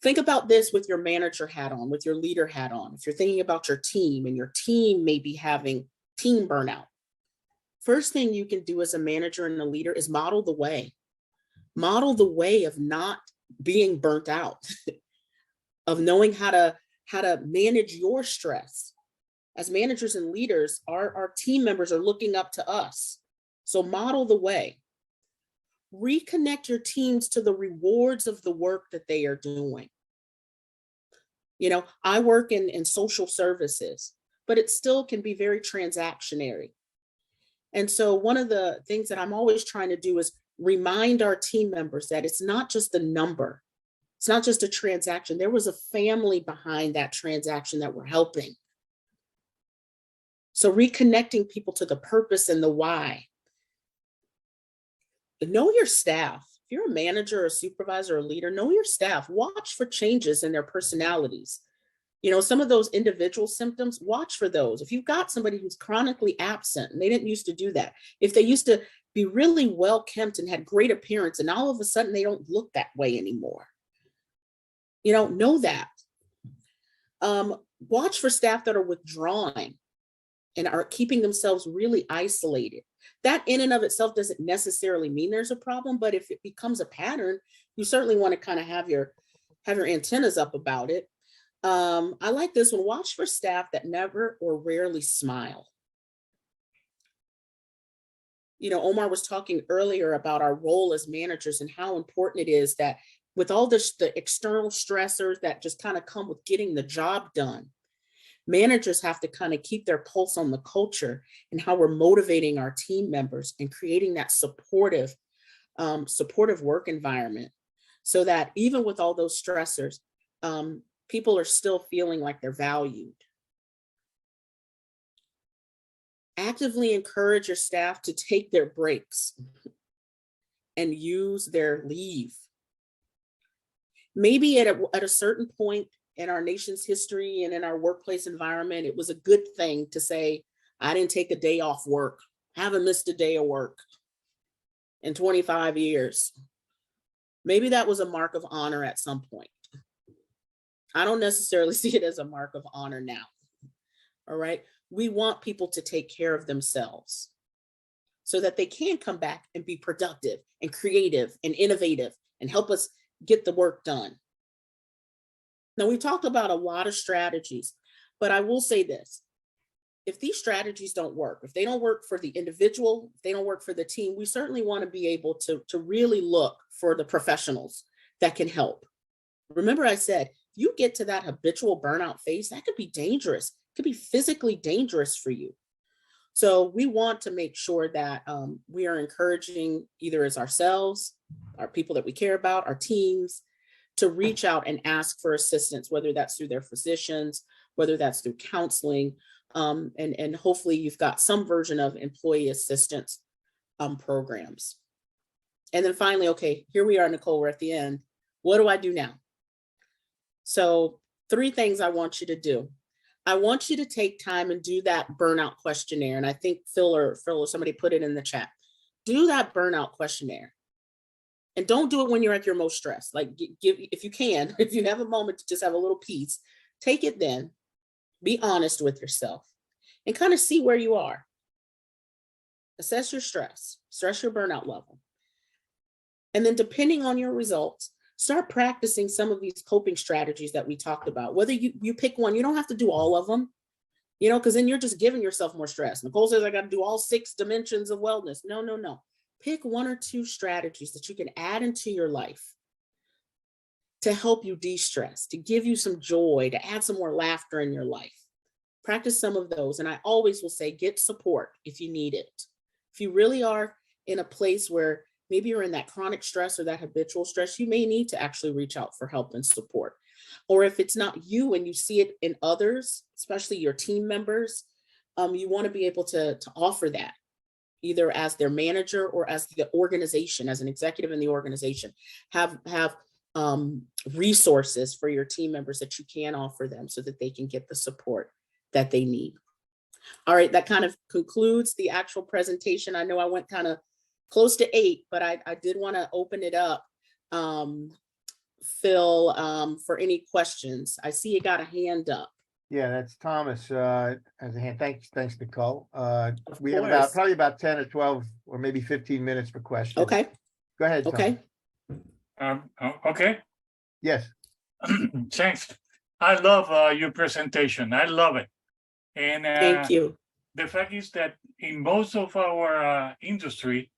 Think about this with your manager hat on, with your leader hat on. If you're thinking about your team and your team may be having team burnout, first thing you can do as a manager and a leader is model the way. Model the way of not being burnt out, of knowing how to manage your stress. As managers and leaders, our team members are looking up to us. So model the way. Reconnect your teams to the rewards of the work that they are doing. I work in social services, but it still can be very transactionary. And so one of the things that I'm always trying to do is remind our team members that it's not just a number. It's not just a transaction. There was a family behind that transaction that we're helping. So reconnecting people to the purpose and the why. Know your staff. If you're a manager or supervisor or leader, know your staff. Watch for changes in their personalities. Some of those individual symptoms, watch for those. If you've got somebody who's chronically absent, and they didn't used to do that, if they used to be really well kept and had great appearance, and all of a sudden they don't look that way anymore, know that. Watch for staff that are withdrawing and are keeping themselves really isolated. That in and of itself doesn't necessarily mean there's a problem, but if it becomes a pattern, you certainly want to kind of have your antennas up about it. I like this one. Watch for staff that never or rarely smile. Omar was talking earlier about our role as managers and how important it is that with all the external stressors that just kind of come with getting the job done, managers have to kind of keep their pulse on the culture and how we're motivating our team members and creating that supportive work environment, so that even with all those stressors, people are still feeling like they're valued. Actively encourage your staff to take their breaks and use their leave. Maybe at a certain point in our nation's history and in our workplace environment, it was a good thing to say, I didn't take a day off work. Haven't missed a day of work in 25 years. Maybe that was a mark of honor at some point. I don't necessarily see it as a mark of honor now. All right. We want people to take care of themselves so that they can come back and be productive and creative and innovative and help us get the work done. Now, we talked about a lot of strategies, but I will say this. If these strategies don't work, if they don't work for the individual, if they don't work for the team, we certainly want to be able to really look for the professionals that can help. Remember, I said, you get to that habitual burnout phase, that could be dangerous. It could be physically dangerous for you. So we want to make sure that we are encouraging either as ourselves, our people that we care about, our teams, to reach out and ask for assistance, whether that's through their physicians, whether that's through counseling, and hopefully you've got some version of employee assistance programs. And then finally, okay, here we are, Nichole, we're at the end. What do I do now? So 3 things I want you to do. I want you to take time and do that burnout questionnaire. And I think Phil or somebody put it in the chat. Do that burnout questionnaire. And don't do it when you're at your most stressed. Like, if you can, if you have a moment to just have a little peace, take it then. Be honest with yourself and kind of see where you are. Assess your stress your burnout level. And then depending on your results, start practicing some of these coping strategies that we talked about. Whether you pick one, you don't have to do all of them, you know, because then you're just giving yourself more stress. Nichole says, I got to do all 6 dimensions of wellness. No, no, no. Pick 1 or 2 strategies that you can add into your life to help you de-stress, to give you some joy, to add some more laughter in your life. Practice some of those. And I always will say, get support if you need it. If you really are in a place where maybe you're in that chronic stress or that habitual stress, you may need to actually reach out for help and support. Or if it's not you and you see it in others, especially your team members, you want to be able to offer that, either as their manager or as the organization, as an executive in the organization. Have resources for your team members that you can offer them so that they can get the support that they need. All right, that kind of concludes the actual presentation. I know I went kind of close to 8, but I did want to open it up, Phil, for any questions. I see you got a hand up. Yeah, that's Thomas as a hand. Thanks, Nichole. Of We have course. probably about 10 or 12 or maybe 15 minutes for questions. Okay, Go ahead, Thomas. okay. Okay, Yes. thanks. I love your presentation. I love it. And Thank you. the fact is that in most of our industry,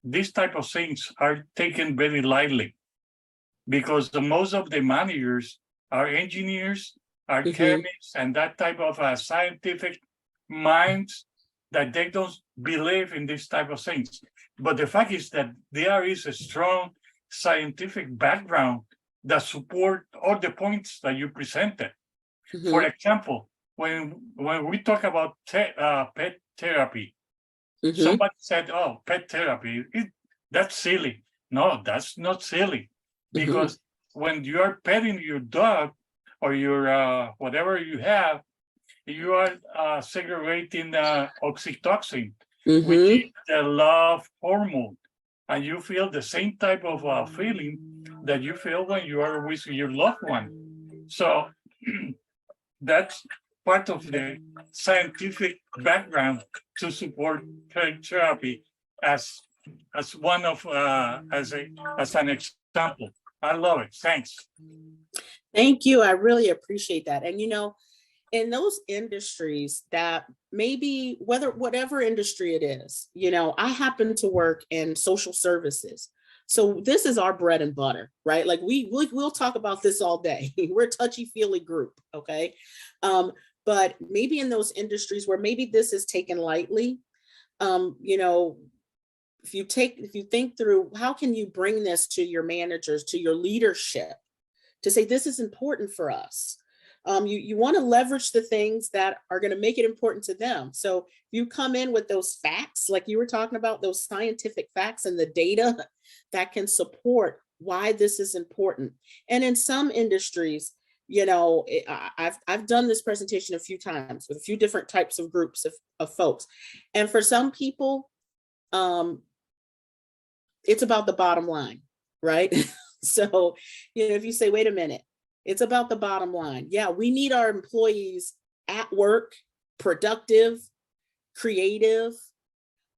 these type of things are taken very lightly because most of the managers are engineers, are Mhm. chemists, and that type of scientific minds that they don't believe in this type of things. But the fact is that there is a strong scientific background that support all the points that you presented. Mhm. For example, when we talk about pet therapy, Mhm. somebody said, "Oh, pet therapy, that's silly." No, that's not silly, because when you are petting your dog or your whatever you have, you are segregating oxytocin, which Mhm. is the love hormone, and you feel the same type of feeling that you feel when you are with your loved one. So that's part of the scientific background to support therapy as one of as an example. I love it. Thanks. Thank you. I really appreciate that. And you know, in those industries that maybe whatever industry it is, you know, I happen to work in social services. So this is our bread and butter, right? Like we'll talk about this all day. We're a touchy-feely group, okay? But maybe in those industries where maybe this is taken lightly, you know, if you think through how can you bring this to your managers, to your leadership, to say this is important for us. You want to leverage the things that are going to make it important to them. So you come in with those facts, like you were talking about, those scientific facts and the data that can support why this is important. And in some industries, you know, I've done this presentation a few times with a few different types of groups of folks. And for some people, it's about the bottom line, right? So, you know, if you say, wait a minute, it's about the bottom line. Yeah, we need our employees at work, productive, creative.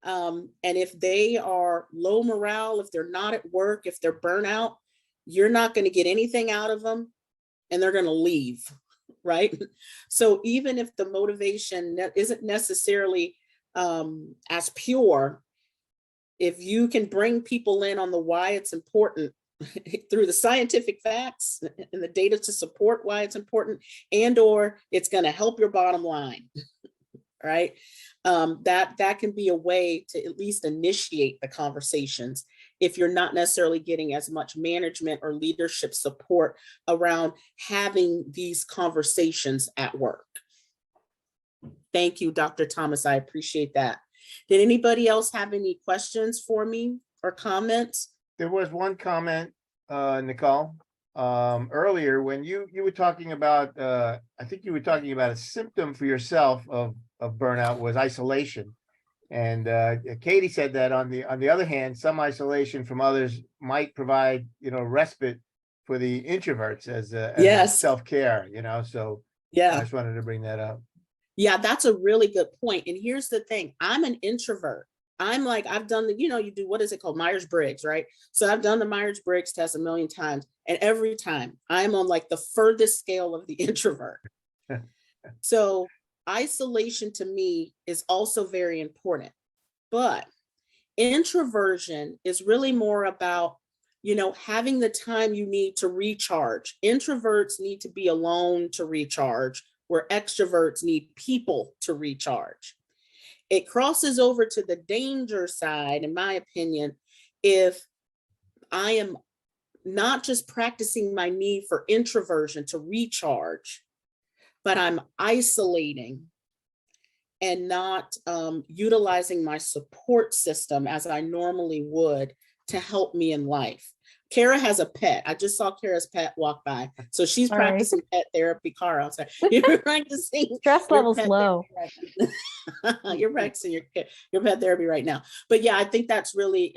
And if they are low morale, if they're not at work, if they're burnout, you're not going to get anything out of them and they're going to leave, right? So even if the motivation isn't necessarily as pure, if you can bring people in on the why it's important through the scientific facts and the data to support why it's important, and or it's going to help your bottom line, right? That can be a way to at least initiate the conversations if you're not necessarily getting as much management or leadership support around having these conversations at work. Thank you, Dr. Thomas. I appreciate that. Did anybody else have any questions for me or comments? There was one comment, Nichole, earlier when you were talking about, I think you were talking about a symptom for yourself of burnout was isolation. And Katie said that on the other hand, some isolation from others might provide, you know, respite for the introverts as Yes. self-care, you know, so I Yeah. just wanted to bring that up. Yeah, that's a really good point. And here's the thing, I'm an introvert. I'm like, I've done the, you do, what is it called? Myers-Briggs, right? So I've done the Myers-Briggs test a million times. And every time I'm on like the furthest scale of the introvert. So isolation to me is also very important. But introversion is really more about, having the time you need to recharge. Introverts need to be alone to recharge, where extroverts need people to recharge. It crosses over to the danger side, in my opinion, if I am not just practicing my need for introversion to recharge, but I'm isolating and not utilizing my support system as I normally would to help me in life. Kara has a pet. I just saw Kara's pet walk by. So she's All right. practicing pet therapy. Kara, outside. You're practicing. Stress your levels pet low. therapy. You're practicing your pet therapy right now. But yeah, I think that's really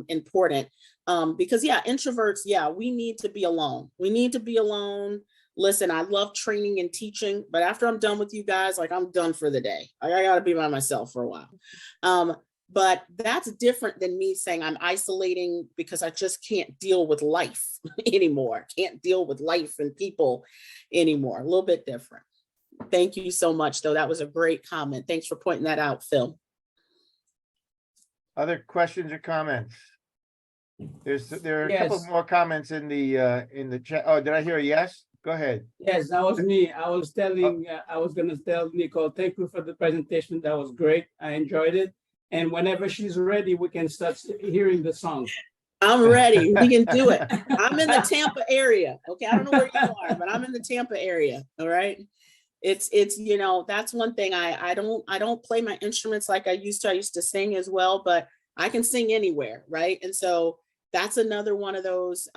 important. Because introverts, we need to be alone. We need to be alone. Listen, I love training and teaching, but after I'm done with you guys, like I'm done for the day. I gotta be by myself for a while. But that's different than me saying I'm isolating because I just can't deal with life anymore. Can't deal with life and people anymore. A little bit different. Thank you so much, though. That was a great comment. Thanks for pointing that out, Phil. Other questions or comments? There are a couple Yes. more comments in the chat. Oh, did I hear a yes? Go ahead. Yes, that was me. I was going to tell Nichole, thank you for the presentation. That was great. I enjoyed it. And whenever she's ready, we can start hearing the song. I'm ready. We can do it. I'm in the Tampa area. Okay. I don't know where you are, but I'm in the Tampa area. All right. It's that's one thing. I don't play my instruments like I used to. I used to sing as well, but I can sing anywhere. Right. And so that's another one of those,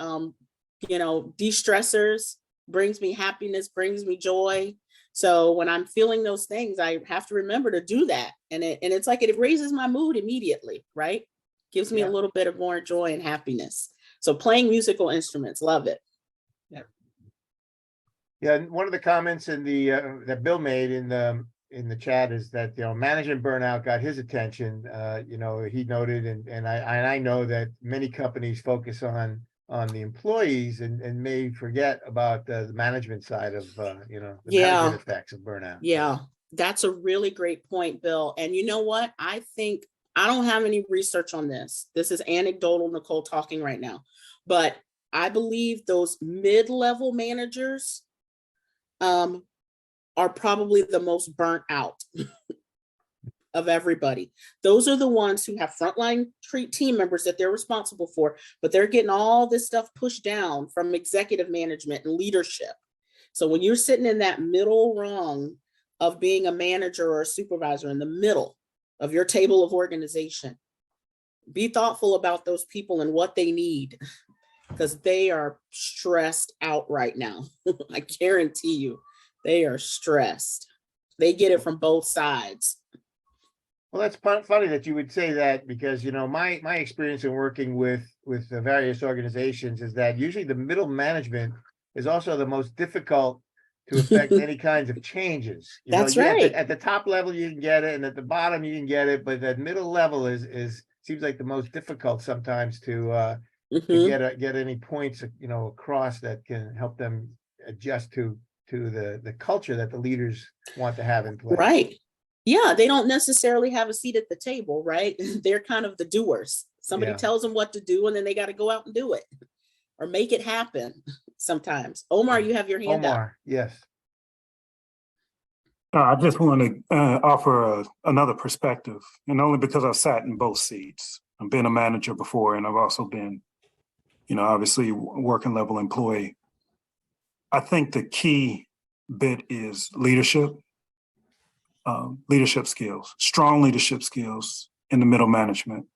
de-stressors, brings me happiness, brings me joy. So when I'm feeling those things, I have to remember to do that. And it's like it raises my mood immediately, right? Gives me a little bit of more joy and happiness. So playing musical instruments, love it. Yeah, and one of the comments in the that Bill made in the chat is that management burnout got his attention. He noted, and I know that many companies focus on the employees and may forget about the management side of the management effects of burnout. Yeah, that's a really great point, Bill. And you know what? I think I don't have any research on this. This is anecdotal, Nichole talking right now, but I believe those mid-level managers are probably the most burnt out of everybody. Those are the ones who have frontline team members that they're responsible for, but they're getting all this stuff pushed down from executive management and leadership. So when you're sitting in that middle rung of being a manager or a supervisor, in the middle of your table of organization, be thoughtful about those people and what they need, because they are stressed out right now. I guarantee you, they are stressed. They get it from both sides. Well, that's funny that you would say that, because my experience in working with the various organizations is that usually the middle management is also the most difficult to affect any kinds of changes. That's right. At the top level you can get it, and at the bottom you can get it, but that middle level seems like the most difficult sometimes to get any points across that can help them adjust to the culture that the leaders want to have in place. Right. Yeah, they don't necessarily have a seat at the table, right? They're kind of the doers. Somebody tells them what to do, and then they got to go out and do it or make it happen sometimes. Omar, you have your hand up. Omar, yes. I just want to offer another perspective, and only because I've sat in both seats. I've been a manager before, and I've also been, obviously working level employee. I think the key bit is leadership. Leadership skills, strong leadership skills in the middle management.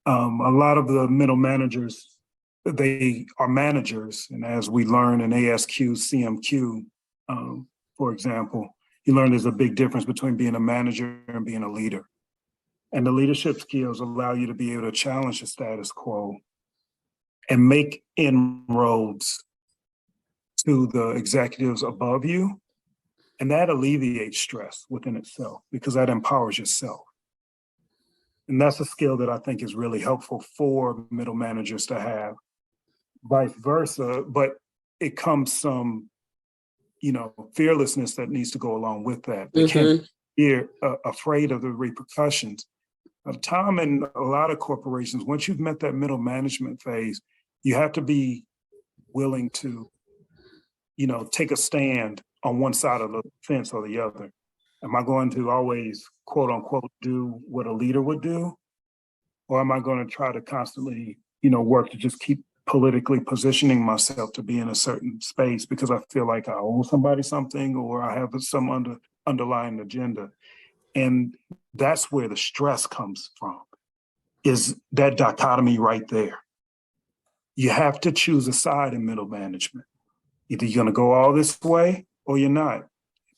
A lot of the middle managers, they are managers. And as we learn in ASQ, CMQ, for example, you learn there's a big difference between being a manager and being a leader. And the leadership skills allow you to be able to challenge the status quo and make inroads to the executives above you. And that alleviates stress within itself, because that empowers yourself. And that's a skill that I think is really helpful for middle managers to have. Vice versa, but it comes some, fearlessness that needs to go along with that. They can't be afraid of the repercussions. Tom, in a lot of corporations, once you've met that middle management phase, you have to be willing to, take a stand on one side of the fence or the other. Am I going to always, quote unquote, do what a leader would do? Or am I going to try to constantly, work to just keep politically positioning myself to be in a certain space because I feel like I owe somebody something or I have some underlying agenda? And that's where the stress comes from, is that dichotomy right there. You have to choose a side in middle management. Either you're going to go all this way or you're not.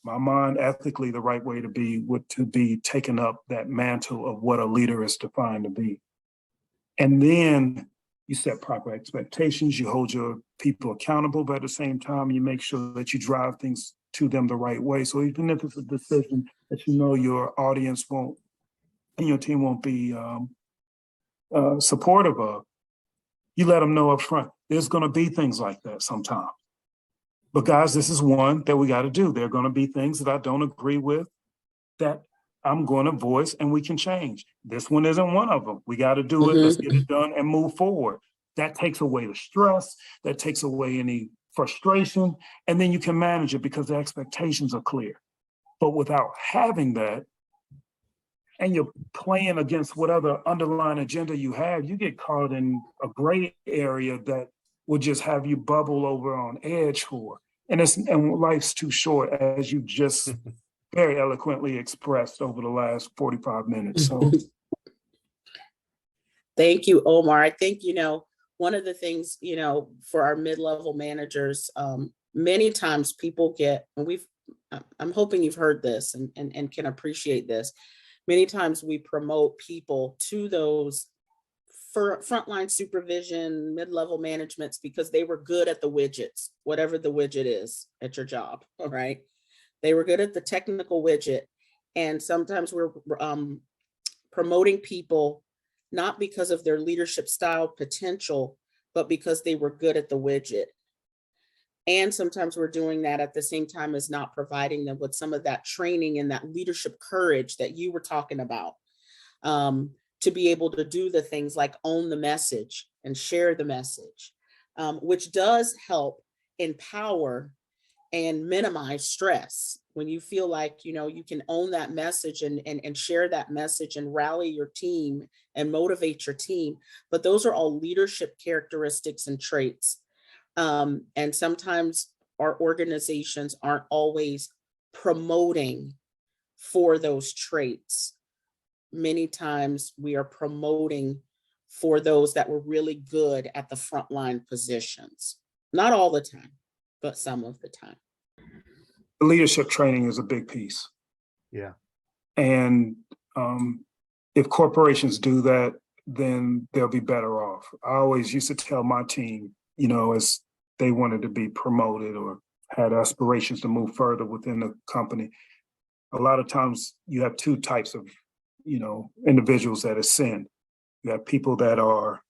My mind, ethically, the right way to be would to be taking up that mantle of what a leader is defined to be. And then you set proper expectations, you hold your people accountable, but at the same time, you make sure that you drive things to them the right way. So even if it's a decision that your audience won't, and your team won't be supportive of, you let them know up front, there's going to be things like that sometimes. But guys, this is one that we got to do. There are going to be things that I don't agree with that I'm going to voice and we can change. This one isn't one of them. We got to do it. Let's get it done and move forward. That takes away the stress. That takes away any frustration. And then you can manage it because the expectations are clear. But without having that, and you're playing against whatever underlying agenda you have, you get caught in a gray area that will just have you bubble over on edge for. And life's too short, as you just very eloquently expressed over the last 45 minutes. So Thank you, Omar. I think, one of the things, for our mid-level managers, many times people get, and I'm hoping you've heard this and can appreciate this. Many times we promote people to those frontline supervision, mid-level managements because they were good at the widgets, whatever the widget is at your job, all right? They were good at the technical widget. And sometimes we're promoting people not because of their leadership style potential, but because they were good at the widget. And sometimes we're doing that at the same time as not providing them with some of that training and that leadership courage that you were talking about, to be able to do the things like own the message and share the message, which does help empower and minimize stress. When you feel like, you can own that message and share that message and rally your team and motivate your team. But those are all leadership characteristics and traits. And sometimes our organizations aren't always promoting for those traits. Many times we are promoting for those that were really good at the frontline positions. Not all the time, but some of the time. leadership training is a big piece. Yeah. And if corporations do that, then they'll be better off. I always used to tell my team, as they wanted to be promoted or had aspirations to move further within the company, a lot of times you have two types of, individuals that ascend. You have people that are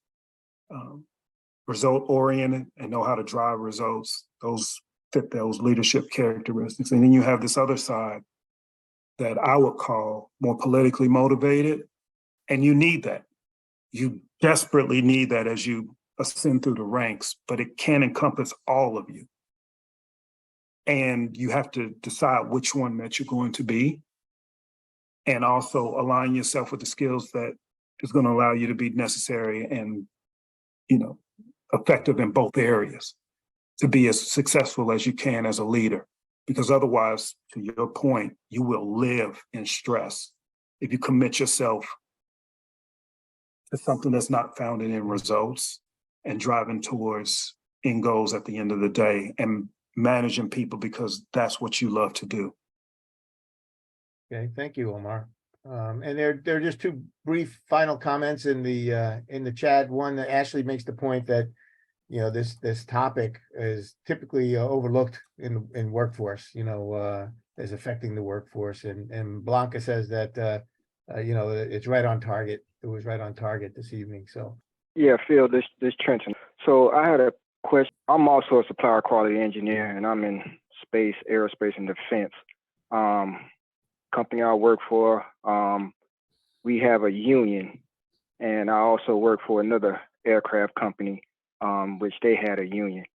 result oriented and know how to drive results. Those fit those leadership characteristics. And then you have this other side that I would call more politically motivated. And you need that. You desperately need that as you ascend through the ranks, but it can encompass all of you. And you have to decide which one that you're going to be, and also align yourself with the skills that is going to allow you to be necessary and, effective in both areas to be as successful as you can as a leader. Because otherwise, to your point, you will live in stress if you commit yourself to something that's not founded in results and driving towards end goals at the end of the day and managing people because that's what you love to do. Okay, thank you, Omar. And there are just two brief final comments in the chat. One that Ashley makes the point that this topic is typically overlooked in workforce, as affecting the workforce. And Blanca says that it's right on target. it was right on target this evening. So Yeah, Phil, this Trenton. So I had a question. I'm also a supplier quality engineer, and I'm in space, aerospace, and defense. Company I work for, we have a union, and I also work for another aircraft company, which they had a union.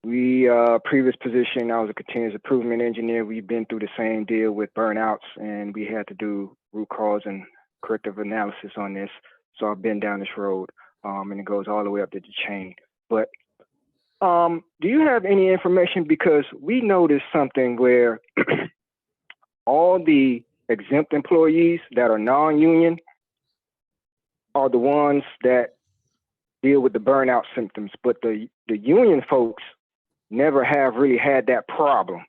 We, previous position, I was a continuous improvement engineer. We've been through the same deal with burnouts, and we had to do root cause and corrective analysis on this. So I've been down this road, and it goes all the way up to the chain. But do you have any information? Because we noticed something where all the exempt employees that are non-union are the ones that deal with the burnout symptoms, but the union folks never have really had that problem.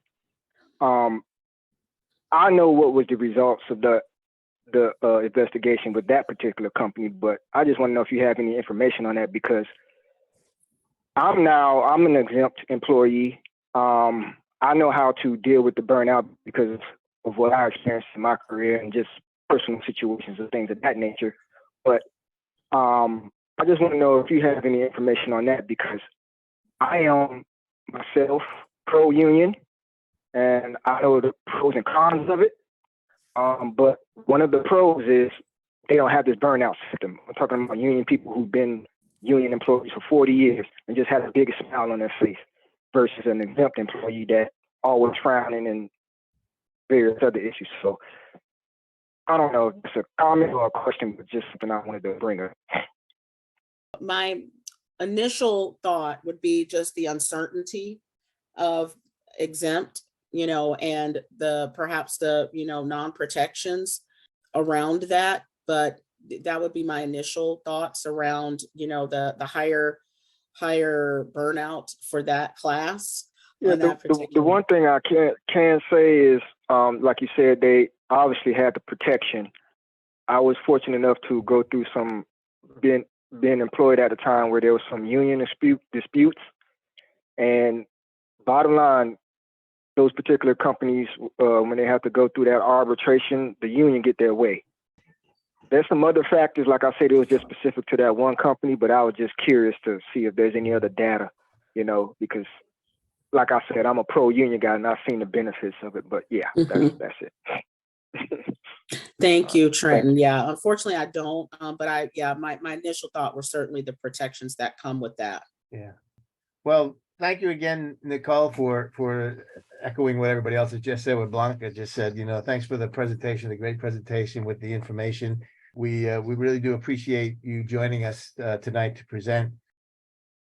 I know what was the results of the investigation with that particular company, but I just want to know if you have any information on that, because I'm an exempt employee. I know how to deal with the burnout because of what I experienced in my career and just personal situations and things of that nature. But I just want to know if you have any information on that, because I am myself pro-union, and I know the pros and cons of it. But one of the pros is they don't have this burnout symptom. I'm talking about union people who've been union employees for 40 years and just have the biggest smile on their face, versus an exempt employee that always frowning and various other issues. So I don't know if it's a comment or a question, but just something I wanted to bring up. My initial thought would be just the uncertainty of exempt, and perhaps the non-protections around that. But that would be my initial thoughts around, the higher burnout for that class. Yeah, the one thing I can say is, like you said, they obviously had the protection. I was fortunate enough to go through some being employed at a time where there was some union disputes, and bottom line, those particular companies, when they have to go through that arbitration, the union get their way. There's some other factors, like I said, it was just specific to that one company, but I was just curious to see if there's any other data, because like I said, I'm a pro-union guy and I've seen the benefits of it, but yeah, that's it. Thank you, Trenton. Yeah, unfortunately I don't, but my initial thought was certainly the protections that come with that. yeah. Well, thank you again, Nichole, for echoing what everybody else has just said, what Blanca just said. Thanks for the presentation, the great presentation with the information. We really do appreciate you joining us tonight to present.